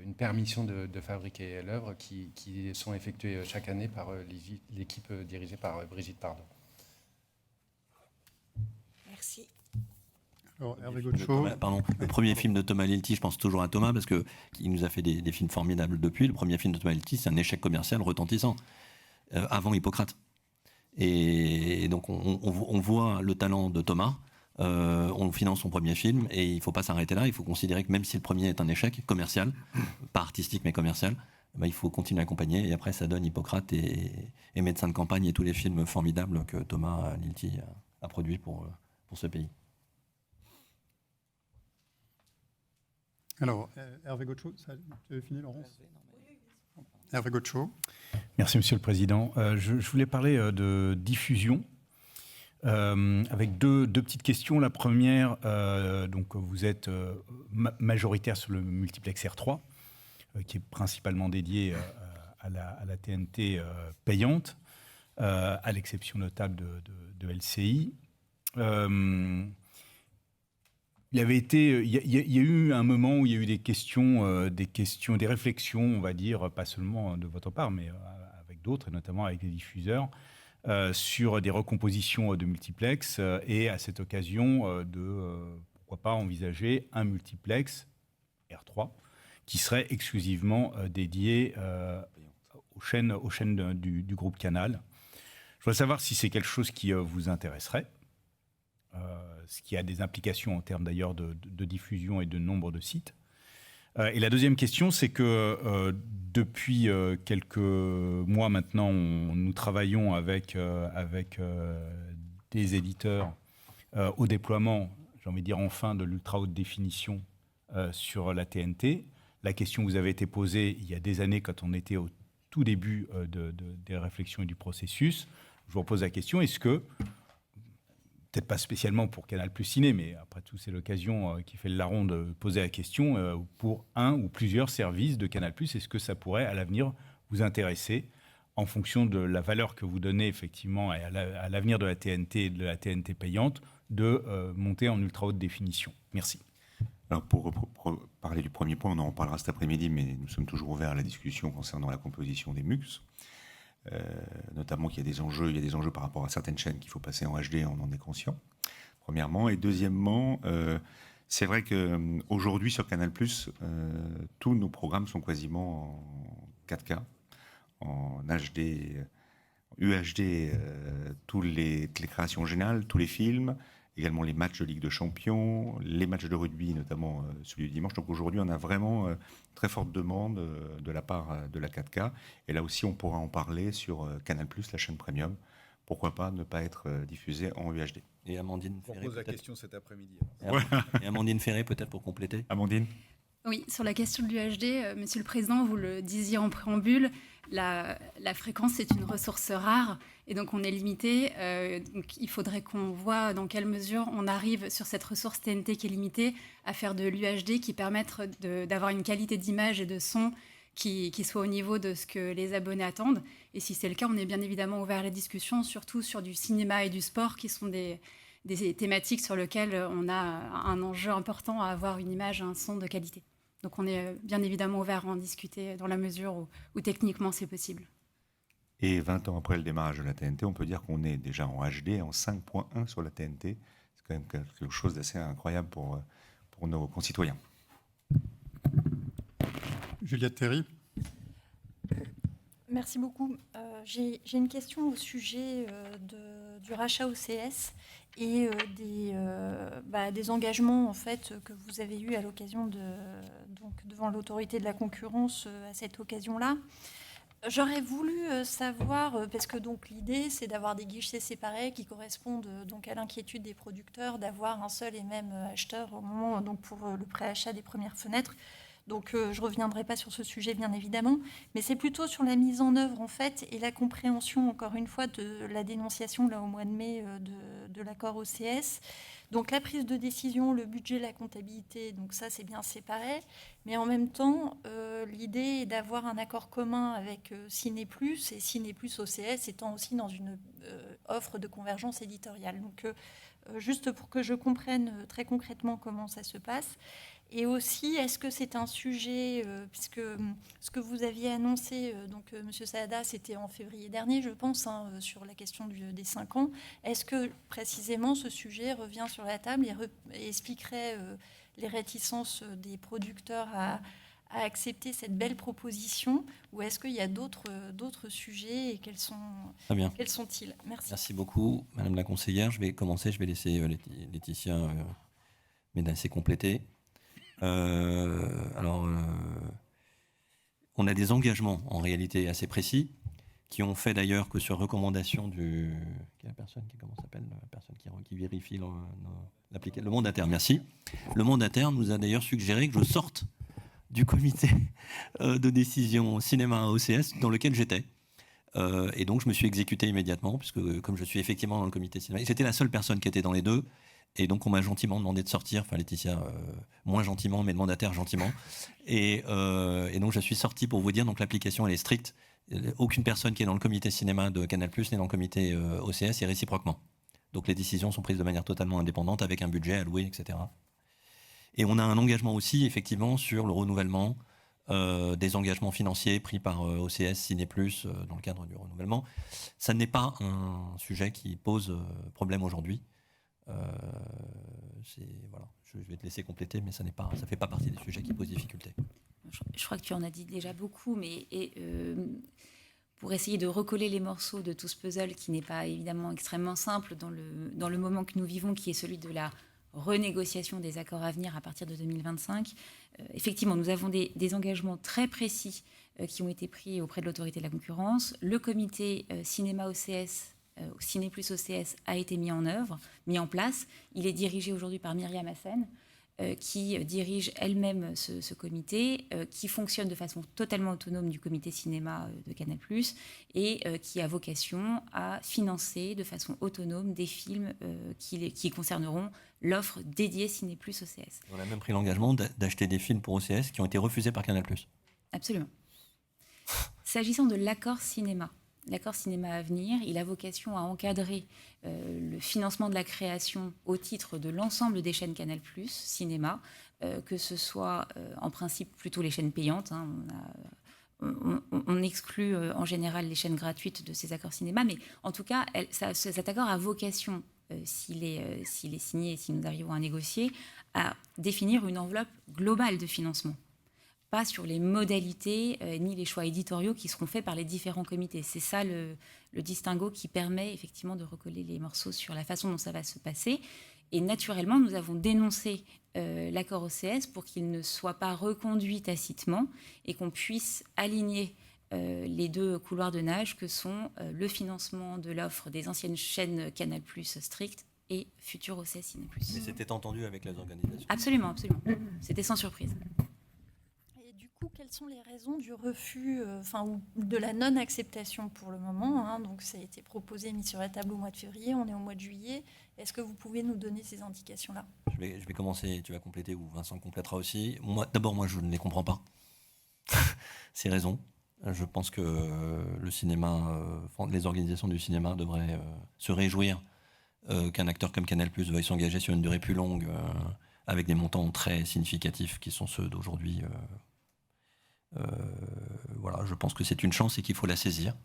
S10: une permission de fabriquer l'œuvre qui sont effectués chaque année par l'équipe dirigée par Brigitte Bardot.
S17: Merci.
S1: Alors, Hervé Gaucho.
S2: Pardon, le premier film de Thomas Lilti, je pense toujours à Thomas, parce qu'il nous a fait des films formidables depuis. Le premier film de Thomas Lilti, c'est un échec commercial retentissant, avant Hippocrate. Et donc on voit le talent de Thomas. On finance son premier film et il ne faut pas s'arrêter là. Il faut considérer que même si le premier est un échec commercial, pas artistique mais commercial, il faut continuer à accompagner. Et après, ça donne Hippocrate et Médecin de campagne et tous les films formidables que Thomas Lilti a produits pour ce pays.
S1: Alors, Hervé Gaucho, tu avais fini, Laurence ? Hervé Gaucho.
S18: Merci, Monsieur le Président. Je voulais parler de diffusion. Avec deux petites questions. La première, donc vous êtes majoritaire sur le multiplex R3, qui est principalement dédié à la TNT payante, à l'exception notable de LCI. Il y a eu un moment où il y a eu des réflexions, on va dire, pas seulement de votre part, mais avec d'autres, et notamment avec les diffuseurs, sur des recompositions de multiplex, et à cette occasion pourquoi pas envisager un multiplex R3, qui serait exclusivement dédiée aux chaînes du groupe Canal. Je voudrais savoir si c'est quelque chose qui vous intéresserait, ce qui a des implications en termes d'ailleurs de diffusion et de nombre de sites. Et la deuxième question, c'est que depuis quelques mois maintenant, nous travaillons avec des éditeurs au déploiement, j'ai envie de dire enfin, de l'ultra haute définition sur la TNT. La question vous avait été posée il y a des années quand on était au tout début des réflexions et du processus. Je vous repose la question, est-ce que, peut-être pas spécialement pour Canal+ Ciné, mais après tout, c'est l'occasion qui fait le larron de poser la question, pour un ou plusieurs services de Canal+, est-ce que ça pourrait, à l'avenir, vous intéresser en fonction de la valeur que vous donnez, effectivement, à l'avenir de la TNT et de la TNT payante, de monter en ultra haute définition? Merci.
S8: Alors pour parler du premier point, on en parlera cet après-midi, mais nous sommes toujours ouverts à la discussion concernant la composition des MUX. Notamment qu'il y a des enjeux par rapport à certaines chaînes qu'il faut passer en HD, on en est conscient, premièrement. Et deuxièmement, c'est vrai qu'aujourd'hui sur Canal+, tous nos programmes sont quasiment en 4K, en HD, UHD, toutes les créations générales, tous les films, également les matchs de Ligue de Champions, les matchs de rugby, notamment celui du dimanche. Donc aujourd'hui, on a vraiment très forte demande de la part de la 4K. Et là aussi, on pourra en parler sur Canal+, la chaîne premium. Pourquoi pas ne pas être diffusé en UHD.
S2: Et Amandine Ferré,
S18: on pose la
S2: peut-être.
S18: question cet après-midi.
S2: Et Amandine Ferré, peut-être pour compléter.
S8: Amandine.
S19: Oui, sur la question de l'UHD, Monsieur le Président, vous le disiez en préambule, la fréquence est une ressource rare et donc on est limité. Donc il faudrait qu'on voit dans quelle mesure on arrive sur cette ressource TNT qui est limitée à faire de l'UHD qui permette d'avoir une qualité d'image et de son qui soit au niveau de ce que les abonnés attendent. Et si c'est le cas, on est bien évidemment ouvert à la discussion, surtout sur du cinéma et du sport qui sont des thématiques sur lesquelles on a un enjeu important à avoir une image, un son de qualité. Donc on est bien évidemment ouvert à en discuter dans la mesure où techniquement c'est possible.
S8: Et 20 ans après le démarrage de la TNT, on peut dire qu'on est déjà en HD, en 5.1 sur la TNT. C'est quand même quelque chose d'assez incroyable pour nos concitoyens.
S1: Juliette Théry.
S9: Merci beaucoup. J'ai une question au sujet du rachat OCS et des engagements en fait que vous avez eus à l'occasion donc devant l'autorité de la concurrence à cette occasion-là. J'aurais voulu savoir, parce que donc l'idée c'est d'avoir des guichets séparés qui correspondent donc à l'inquiétude des producteurs d'avoir un seul et même acheteur au moment donc pour le préachat des premières fenêtres. Donc je ne reviendrai pas sur ce sujet bien évidemment, mais c'est plutôt sur la mise en œuvre en fait et la compréhension encore une fois de la dénonciation là au mois de mai de l'accord OCS. Donc la prise de décision, le budget, la comptabilité, donc ça c'est bien séparé, mais en même temps l'idée est d'avoir un accord commun avec Ciné+, et Ciné+ OCS étant aussi dans une offre de convergence éditoriale. Donc juste pour que je comprenne très concrètement comment ça se passe. Et aussi, est-ce que c'est un sujet, puisque ce que vous aviez annoncé, donc Monsieur Saada, c'était en février dernier, je pense, sur la question des 5 ans. Est-ce que précisément ce sujet revient sur la table et expliquerait les réticences des producteurs à accepter cette belle proposition, ou est-ce qu'il y a d'autres sujets et quels sont-ils? Merci.
S2: Merci beaucoup, Madame la conseillère. Je vais commencer, je vais laisser Laetitia Ménassé compléter. On a des engagements en réalité assez précis qui ont fait d'ailleurs que sur recommandation quelle personne s'appelle la personne qui vérifie l'application, le Mandataire, merci. Le Mandataire nous a d'ailleurs suggéré que je sorte du comité de décision cinéma OCS dans lequel j'étais. Et donc je me suis exécuté immédiatement puisque comme je suis effectivement dans le comité cinéma, j'étais la seule personne qui était dans les deux. Et donc, on m'a gentiment demandé de sortir, enfin Laetitia moins gentiment, mais le mandataire gentiment. Et donc, je suis sorti pour vous dire, donc l'application, elle est stricte. Aucune personne qui est dans le comité cinéma de Canal+ n'est dans le comité OCS et réciproquement. Donc, les décisions sont prises de manière totalement indépendante, avec un budget alloué, etc. Et on a un engagement aussi, effectivement, sur le renouvellement des engagements financiers pris par OCS, Ciné+, dans le cadre du renouvellement. Ça n'est pas un sujet qui pose problème aujourd'hui. voilà, je vais te laisser compléter, mais ça ne fait pas partie des sujets qui posent difficulté.
S11: Je crois que tu en as dit déjà beaucoup, mais pour essayer de recoller les morceaux de tout ce puzzle qui n'est pas évidemment extrêmement simple dans le moment que nous vivons, qui est celui de la renégociation des accords à venir à partir de 2025. Effectivement, nous avons des engagements très précis qui ont été pris auprès de l'autorité de la concurrence. Le comité cinéma OCS, Ciné Plus OCS, a été mis en place. Il est dirigé aujourd'hui par Myriam Hassen, qui dirige elle-même ce comité, qui fonctionne de façon totalement autonome du comité cinéma de Canal+, et qui a vocation à financer de façon autonome des films qui concerneront l'offre dédiée Ciné Plus OCS.
S2: On a même pris l'engagement d'acheter des films pour OCS qui ont été refusés par Canal+.
S11: Absolument. S'agissant de l'accord cinéma à venir, il a vocation à encadrer le financement de la création au titre de l'ensemble des chaînes Canal+, cinéma, que ce soit en principe plutôt les chaînes payantes. On exclut en général les chaînes gratuites de ces accords cinéma, mais en tout cas, cet accord a vocation, s'il est signé et si nous arrivons à négocier, à définir une enveloppe globale de financement. Pas sur les modalités ni les choix éditoriaux qui seront faits par les différents comités. C'est ça le distinguo qui permet effectivement de recoller les morceaux sur la façon dont ça va se passer. Et naturellement, nous avons dénoncé l'accord OCS pour qu'il ne soit pas reconduit tacitement et qu'on puisse aligner les deux couloirs de nage que sont le financement de l'offre des anciennes chaînes Canal+ strictes et futur OCS Ciné+.
S2: Mais c'était entendu avec les organisations.
S11: Absolument, absolument. C'était sans surprise.
S9: Quelles sont les raisons du refus, ou de la non-acceptation pour le moment, Donc, ça a été proposé, mis sur la table au mois de février, on est au mois de juillet. Est-ce que vous pouvez nous donner ces indications-là ?
S2: Je vais commencer, tu vas compléter, ou Vincent complétera aussi. D'abord, moi, je ne les comprends pas, ces raisons. Je pense que le cinéma, les organisations du cinéma devraient se réjouir qu'un acteur comme Canal+ veuille s'engager sur une durée plus longue, avec des montants très significatifs qui sont ceux d'aujourd'hui. Voilà, je pense que c'est une chance et qu'il faut la saisir.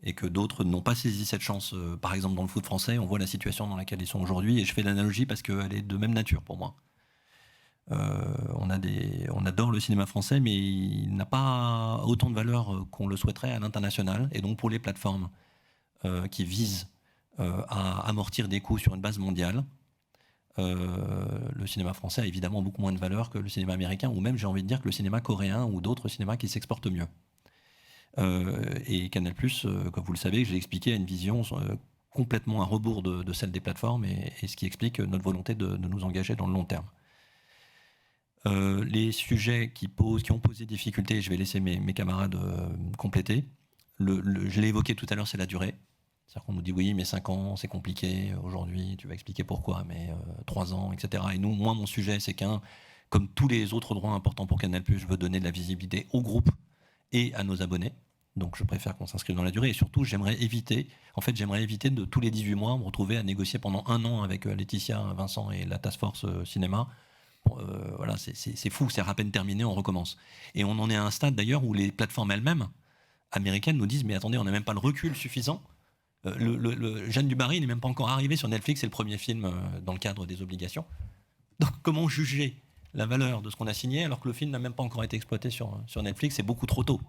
S2: Et que d'autres n'ont pas saisi cette chance. Par exemple, dans le foot français, on voit la situation dans laquelle ils sont aujourd'hui. Et je fais l'analogie parce qu'elle est de même nature pour moi. On adore le cinéma français, mais il n'a pas autant de valeur qu'on le souhaiterait à l'international. Et donc, pour les plateformes qui visent à amortir des coûts sur une base mondiale, le cinéma français a évidemment beaucoup moins de valeur que le cinéma américain, ou même, j'ai envie de dire, que le cinéma coréen ou d'autres cinémas qui s'exportent mieux. Et Canal+, comme vous le savez, j'ai expliqué, a une vision complètement à rebours de celle des plateformes, et ce qui explique notre volonté de nous engager dans le long terme. Les sujets qui ont posé difficulté, je vais laisser mes camarades compléter. Je l'ai évoqué tout à l'heure, c'est la durée. C'est-à-dire qu'on nous dit oui, mais 5 ans, c'est compliqué. Aujourd'hui, tu vas expliquer pourquoi, mais 3 ans, etc. Et moi, mon sujet, c'est comme tous les autres droits importants pour Canal+, je veux donner de la visibilité au groupe et à nos abonnés. Donc, je préfère qu'on s'inscrive dans la durée. Et surtout, j'aimerais éviter de tous les 18 mois me retrouver à négocier pendant 1 an avec Laetitia, Vincent et la Task Force Cinéma. Voilà, c'est fou, c'est à peine terminé, on recommence. Et on en est à un stade d'ailleurs où les plateformes elles-mêmes américaines nous disent mais attendez, on n'a même pas le recul suffisant. Jeanne du Barry n'est même pas encore arrivé sur Netflix, c'est le premier film dans le cadre des obligations. Donc comment juger la valeur de ce qu'on a signé alors que le film n'a même pas encore été exploité sur Netflix, c'est beaucoup trop tôt.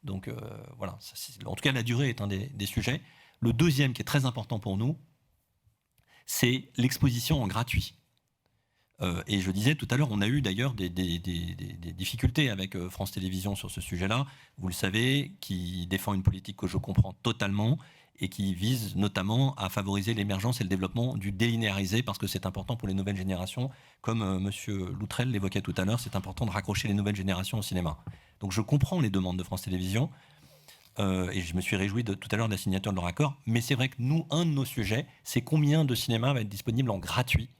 S2: Donc voilà, en tout cas la durée est un des sujets. Le deuxième qui est très important pour nous, c'est l'exposition en gratuit. Et je disais tout à l'heure, on a eu d'ailleurs des difficultés avec France Télévisions sur ce sujet-là, vous le savez, qui défend une politique que je comprends totalement et qui vise notamment à favoriser l'émergence et le développement du délinéarisé parce que c'est important pour les nouvelles générations. Comme M. Loutrel l'évoquait tout à l'heure, c'est important de raccrocher les nouvelles générations au cinéma. Donc je comprends les demandes de France Télévisions et je me suis réjoui tout à l'heure de la signature de leur accord, mais c'est vrai que nous, un de nos sujets, c'est combien de cinéma va être disponible en gratuit.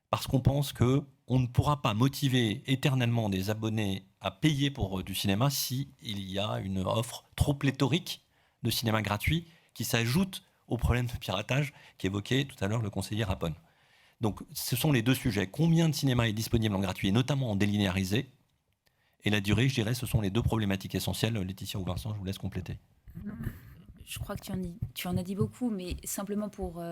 S2: Parce qu'on pense qu'on ne pourra pas motiver éternellement des abonnés à payer pour du cinéma s'il y a une offre trop pléthorique de cinéma gratuit qui s'ajoute au problème de piratage qu'évoquait tout à l'heure le conseiller Rapone. Donc ce sont les deux sujets. Combien de cinéma est disponible en gratuit, et notamment en délinéarisé, et la durée, je dirais, ce sont les deux problématiques essentielles. Laetitia ou Vincent, je vous laisse compléter.
S11: Je crois que tu en as dit beaucoup, mais simplement pour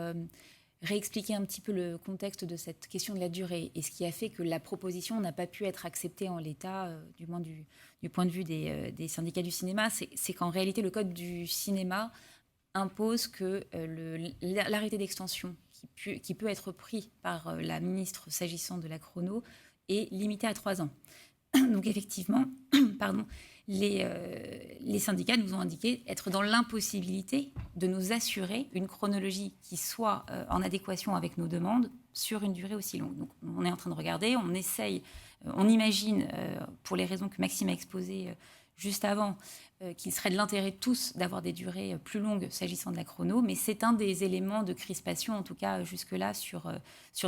S11: réexpliquer un petit peu le contexte de cette question de la durée et ce qui a fait que la proposition n'a pas pu être acceptée en l'état, du moins du point de vue des syndicats du cinéma, c'est qu'en réalité, le Code du cinéma impose que l'arrêté d'extension qui peut être pris par la ministre s'agissant de la chrono est limité à 3 ans. Donc effectivement, les syndicats nous ont indiqué être dans l'impossibilité de nous assurer une chronologie qui soit en adéquation avec nos demandes sur une durée aussi longue. Donc on est en train de regarder, on essaye, on imagine, pour les raisons que Maxime a exposées juste avant, qu'il serait de l'intérêt de tous d'avoir des durées plus longues s'agissant de la chrono, mais c'est un des éléments de crispation, en tout cas jusque-là, sur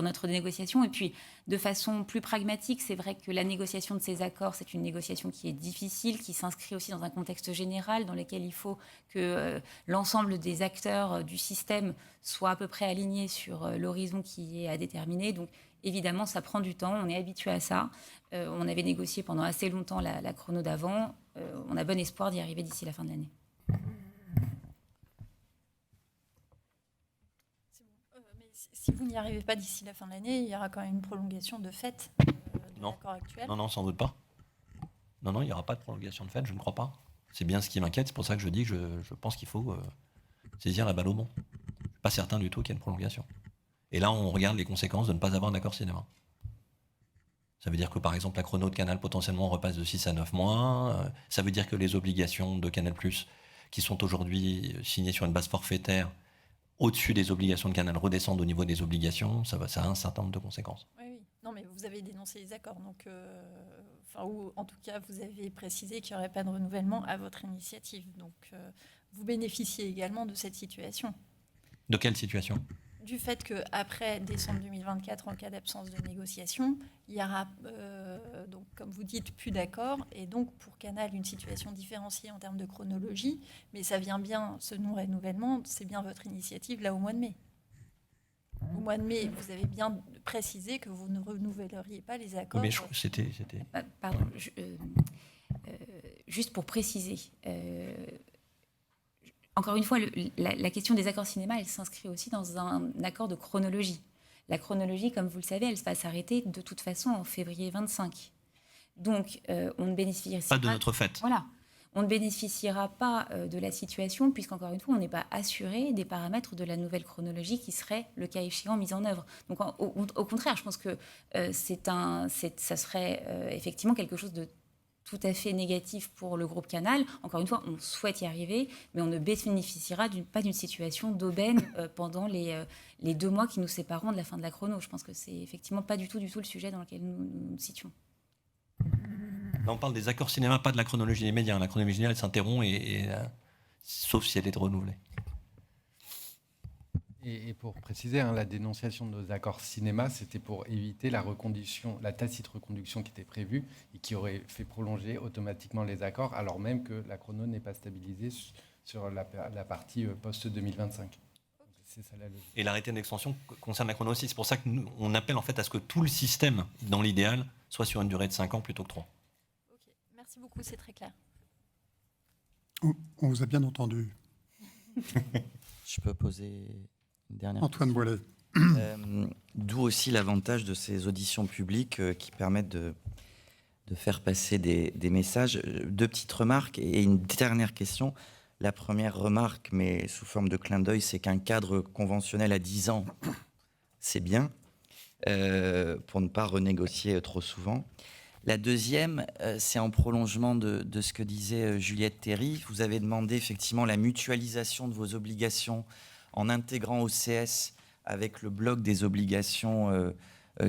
S11: notre négociation. Et puis, de façon plus pragmatique, c'est vrai que la négociation de ces accords, c'est une négociation qui est difficile, qui s'inscrit aussi dans un contexte général dans lequel il faut que l'ensemble des acteurs du système soient à peu près alignés sur l'horizon qui est à déterminer. Donc, évidemment, ça prend du temps, on est habitué à ça. On avait négocié pendant assez longtemps la chrono d'avant. On a bon espoir d'y arriver d'ici la fin de l'année.
S9: Mais si vous n'y arrivez pas d'ici la fin de l'année, il y aura quand même une prolongation de fait de l'accord actuel.
S2: Non, sans doute pas. Non, il n'y aura pas de prolongation de fait, je ne crois pas. C'est bien ce qui m'inquiète, c'est pour ça que je dis que je pense qu'il faut saisir la balle au bon. Je ne suis pas certain du tout qu'il y ait une prolongation. Et là, on regarde les conséquences de ne pas avoir d'accord cinéma. Ça veut dire que, par exemple, la chrono de Canal, potentiellement, repasse de 6 à 9 mois. Ça veut dire que les obligations de Canal+, qui sont aujourd'hui signées sur une base forfaitaire, au-dessus des obligations de Canal, redescendent au niveau des obligations. Ça a un certain nombre de conséquences.
S9: Oui. Non, mais vous avez dénoncé les accords. Donc, ou en tout cas, vous avez précisé qu'il n'y aurait pas de renouvellement à votre initiative. Donc, vous bénéficiez également de cette situation.
S2: De quelle situation ?
S9: Du fait qu'après décembre 2024, en cas d'absence de négociation, il y aura, donc, comme vous dites, plus d'accord. Et donc, pour Canal, une situation différenciée en termes de chronologie. Mais ça vient bien, ce non-renouvellement, c'est bien votre initiative, là, au mois de mai. Au mois de mai, vous avez bien précisé que vous ne renouvelleriez pas les accords.
S2: Oui, mais c'était...
S11: Pardon, juste pour préciser... Encore une fois, la question des accords cinéma, elle s'inscrit aussi dans un accord de chronologie. La chronologie, comme vous le savez, elle va s'arrêter de toute façon en février 25. Donc, on ne bénéficiera
S2: pas de notre fait.
S11: Voilà. On ne bénéficiera pas de la situation, puisqu'encore une fois, on n'est pas assuré des paramètres de la nouvelle chronologie qui serait, le cas échéant, mise en œuvre. Donc, au contraire, je pense que ça serait effectivement quelque chose de tout à fait négatif pour le groupe Canal. Encore une fois, on souhaite y arriver, mais on ne bénéficiera pas d'une situation d'aubaine pendant les 2 mois qui nous sépareront de la fin de la chrono. Je pense que c'est effectivement pas du tout le sujet dans lequel nous nous situons.
S2: Là, on parle des accords cinéma, pas de la chronologie des médias. La chronologie, elle s'interrompt, sauf si elle est renouvelée.
S10: Et pour préciser, la dénonciation de nos accords cinéma, c'était pour éviter la tacite reconduction qui était prévue et qui aurait fait prolonger automatiquement les accords, alors même que la chrono n'est pas stabilisée sur la partie post-2025. C'est ça la logique.
S2: Et l'arrêté d'extension concerne la chrono aussi. C'est pour ça qu'on appelle en fait à ce que tout le système, dans l'idéal, soit sur une durée de 5 ans plutôt que 3.
S9: Ok, merci beaucoup, c'est très clair.
S1: On vous a bien entendu.
S12: Je peux poser...
S1: Antoine Boilet.
S12: D'où aussi l'avantage de ces auditions publiques qui permettent de faire passer des messages. 2 petites remarques et une dernière question. La première remarque, mais sous forme de clin d'œil, c'est qu'un cadre conventionnel à 10 ans, c'est bien, pour ne pas renégocier trop souvent. La deuxième, c'est en prolongement de ce que disait Juliette Théry. Vous avez demandé effectivement la mutualisation de vos obligations en intégrant OCS avec le bloc des obligations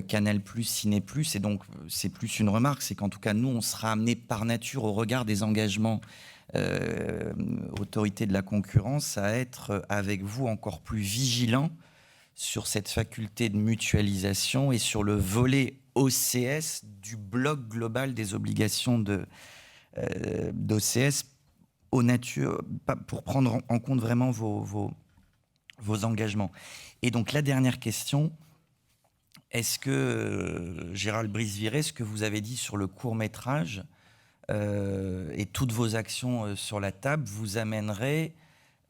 S12: Canal+, Ciné+. Et donc, c'est plus une remarque, c'est qu'en tout cas, nous, on sera amené par nature, au regard des engagements autorité de la concurrence, à être avec vous encore plus vigilants sur cette faculté de mutualisation et sur le volet OCS du bloc global des obligations d'OCS pour prendre en compte vraiment vos engagements. Et donc la dernière question, est-ce que, Gérald Brice-Viré, ce que vous avez dit sur le court-métrage et toutes vos actions sur la table vous amènerait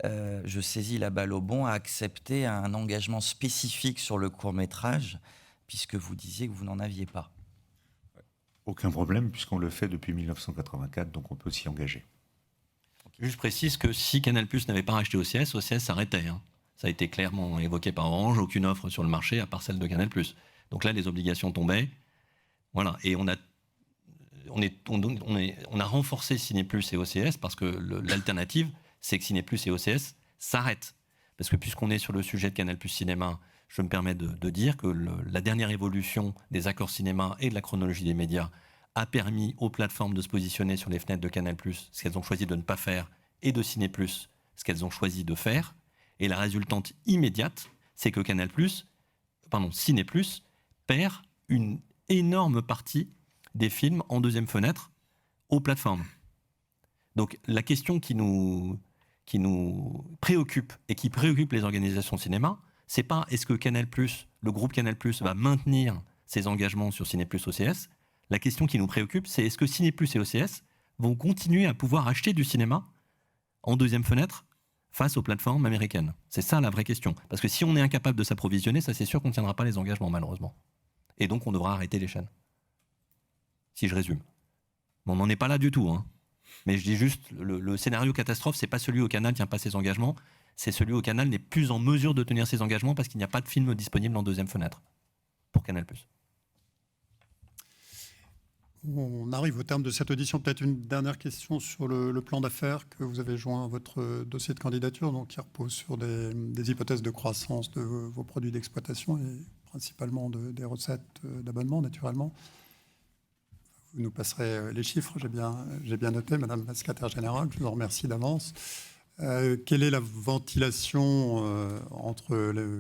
S12: je saisis la balle au bond, a accepté un engagement spécifique sur le court-métrage, puisque vous disiez que vous n'en aviez pas.
S8: Aucun problème, puisqu'on le fait depuis 1984, donc on peut s'y engager.
S2: Juste précise que si Canal+ n'avait pas racheté OCS s'arrêtait. Ça a été clairement évoqué par Orange, aucune offre sur le marché à part celle de Canal+. Donc là, les obligations tombaient. Voilà. Et on a renforcé Ciné+ et OCS parce que l'alternative, c'est que Ciné+ et OCS s'arrêtent. Parce que puisqu'on est sur le sujet de Canal+ Cinéma, je me permets de dire que la dernière évolution des accords cinéma et de la chronologie des médias a permis aux plateformes de se positionner sur les fenêtres de Canal+, ce qu'elles ont choisi de ne pas faire, et de Ciné+, ce qu'elles ont choisi de faire. Et la résultante immédiate, c'est que Ciné+, perd une énorme partie des films en deuxième fenêtre aux plateformes. Donc la question qui nous préoccupe et qui préoccupe les organisations de cinéma, c'est pas est-ce que Canal+, le groupe Canal+, va maintenir ses engagements sur Ciné+ OCS. La question qui nous préoccupe, c'est est-ce que Ciné+ et OCS vont continuer à pouvoir acheter du cinéma en deuxième fenêtre face aux plateformes américaines. C'est ça la vraie question. Parce que si on est incapable de s'approvisionner, ça c'est sûr qu'on ne tiendra pas les engagements, malheureusement. Et donc on devra arrêter les chaînes. Si je résume. Mais on n'en est pas là du tout. Mais je dis juste, le scénario catastrophe, c'est pas celui où Canal ne tient pas ses engagements, c'est celui où Canal n'est plus en mesure de tenir ses engagements parce qu'il n'y a pas de film disponible en deuxième fenêtre pour Canal+.
S1: On arrive au terme de cette audition. Peut-être une dernière question sur le plan d'affaires que vous avez joint à votre dossier de candidature, donc qui repose sur des hypothèses de croissance de vos produits d'exploitation et principalement des recettes d'abonnement, naturellement. Vous nous passerez les chiffres, j'ai bien noté, Madame la secrétaire générale, je vous en remercie d'avance. Quelle est la ventilation entre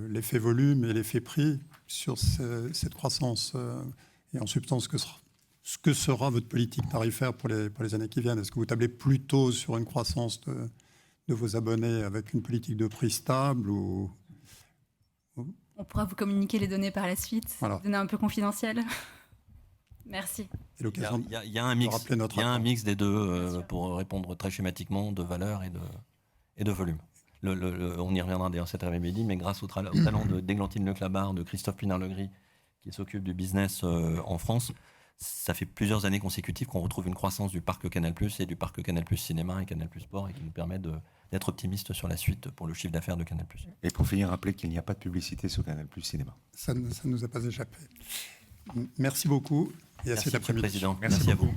S1: l'effet volume et l'effet prix sur cette croissance et en substance, ce que sera votre politique tarifaire pour les années qui viennent? Est-ce que vous tablez plutôt sur une croissance de vos abonnés avec une politique de prix stable ou...
S19: On pourra vous communiquer les données par la suite,
S1: voilà.
S19: Données un peu confidentielles. Merci.
S2: Il y a un mix des deux pour répondre très schématiquement de valeur et de volume. On y reviendra d'ailleurs cet après-midi, mais grâce au talent d'Églantine Leclabar, de Christophe Pinard-Legris, qui s'occupe du business en France, ça fait plusieurs années consécutives qu'on retrouve une croissance du parc Canal+ et du parc Canal+ Cinéma et Canal+ Sport et qui nous permet d'être optimiste sur la suite pour le chiffre d'affaires de Canal+.
S8: Et pour finir, rappeler qu'il n'y a pas de publicité sur Canal+ Cinéma.
S1: Ça ne nous a pas échappé. Merci beaucoup et à cet après-midi.
S2: Merci à vous.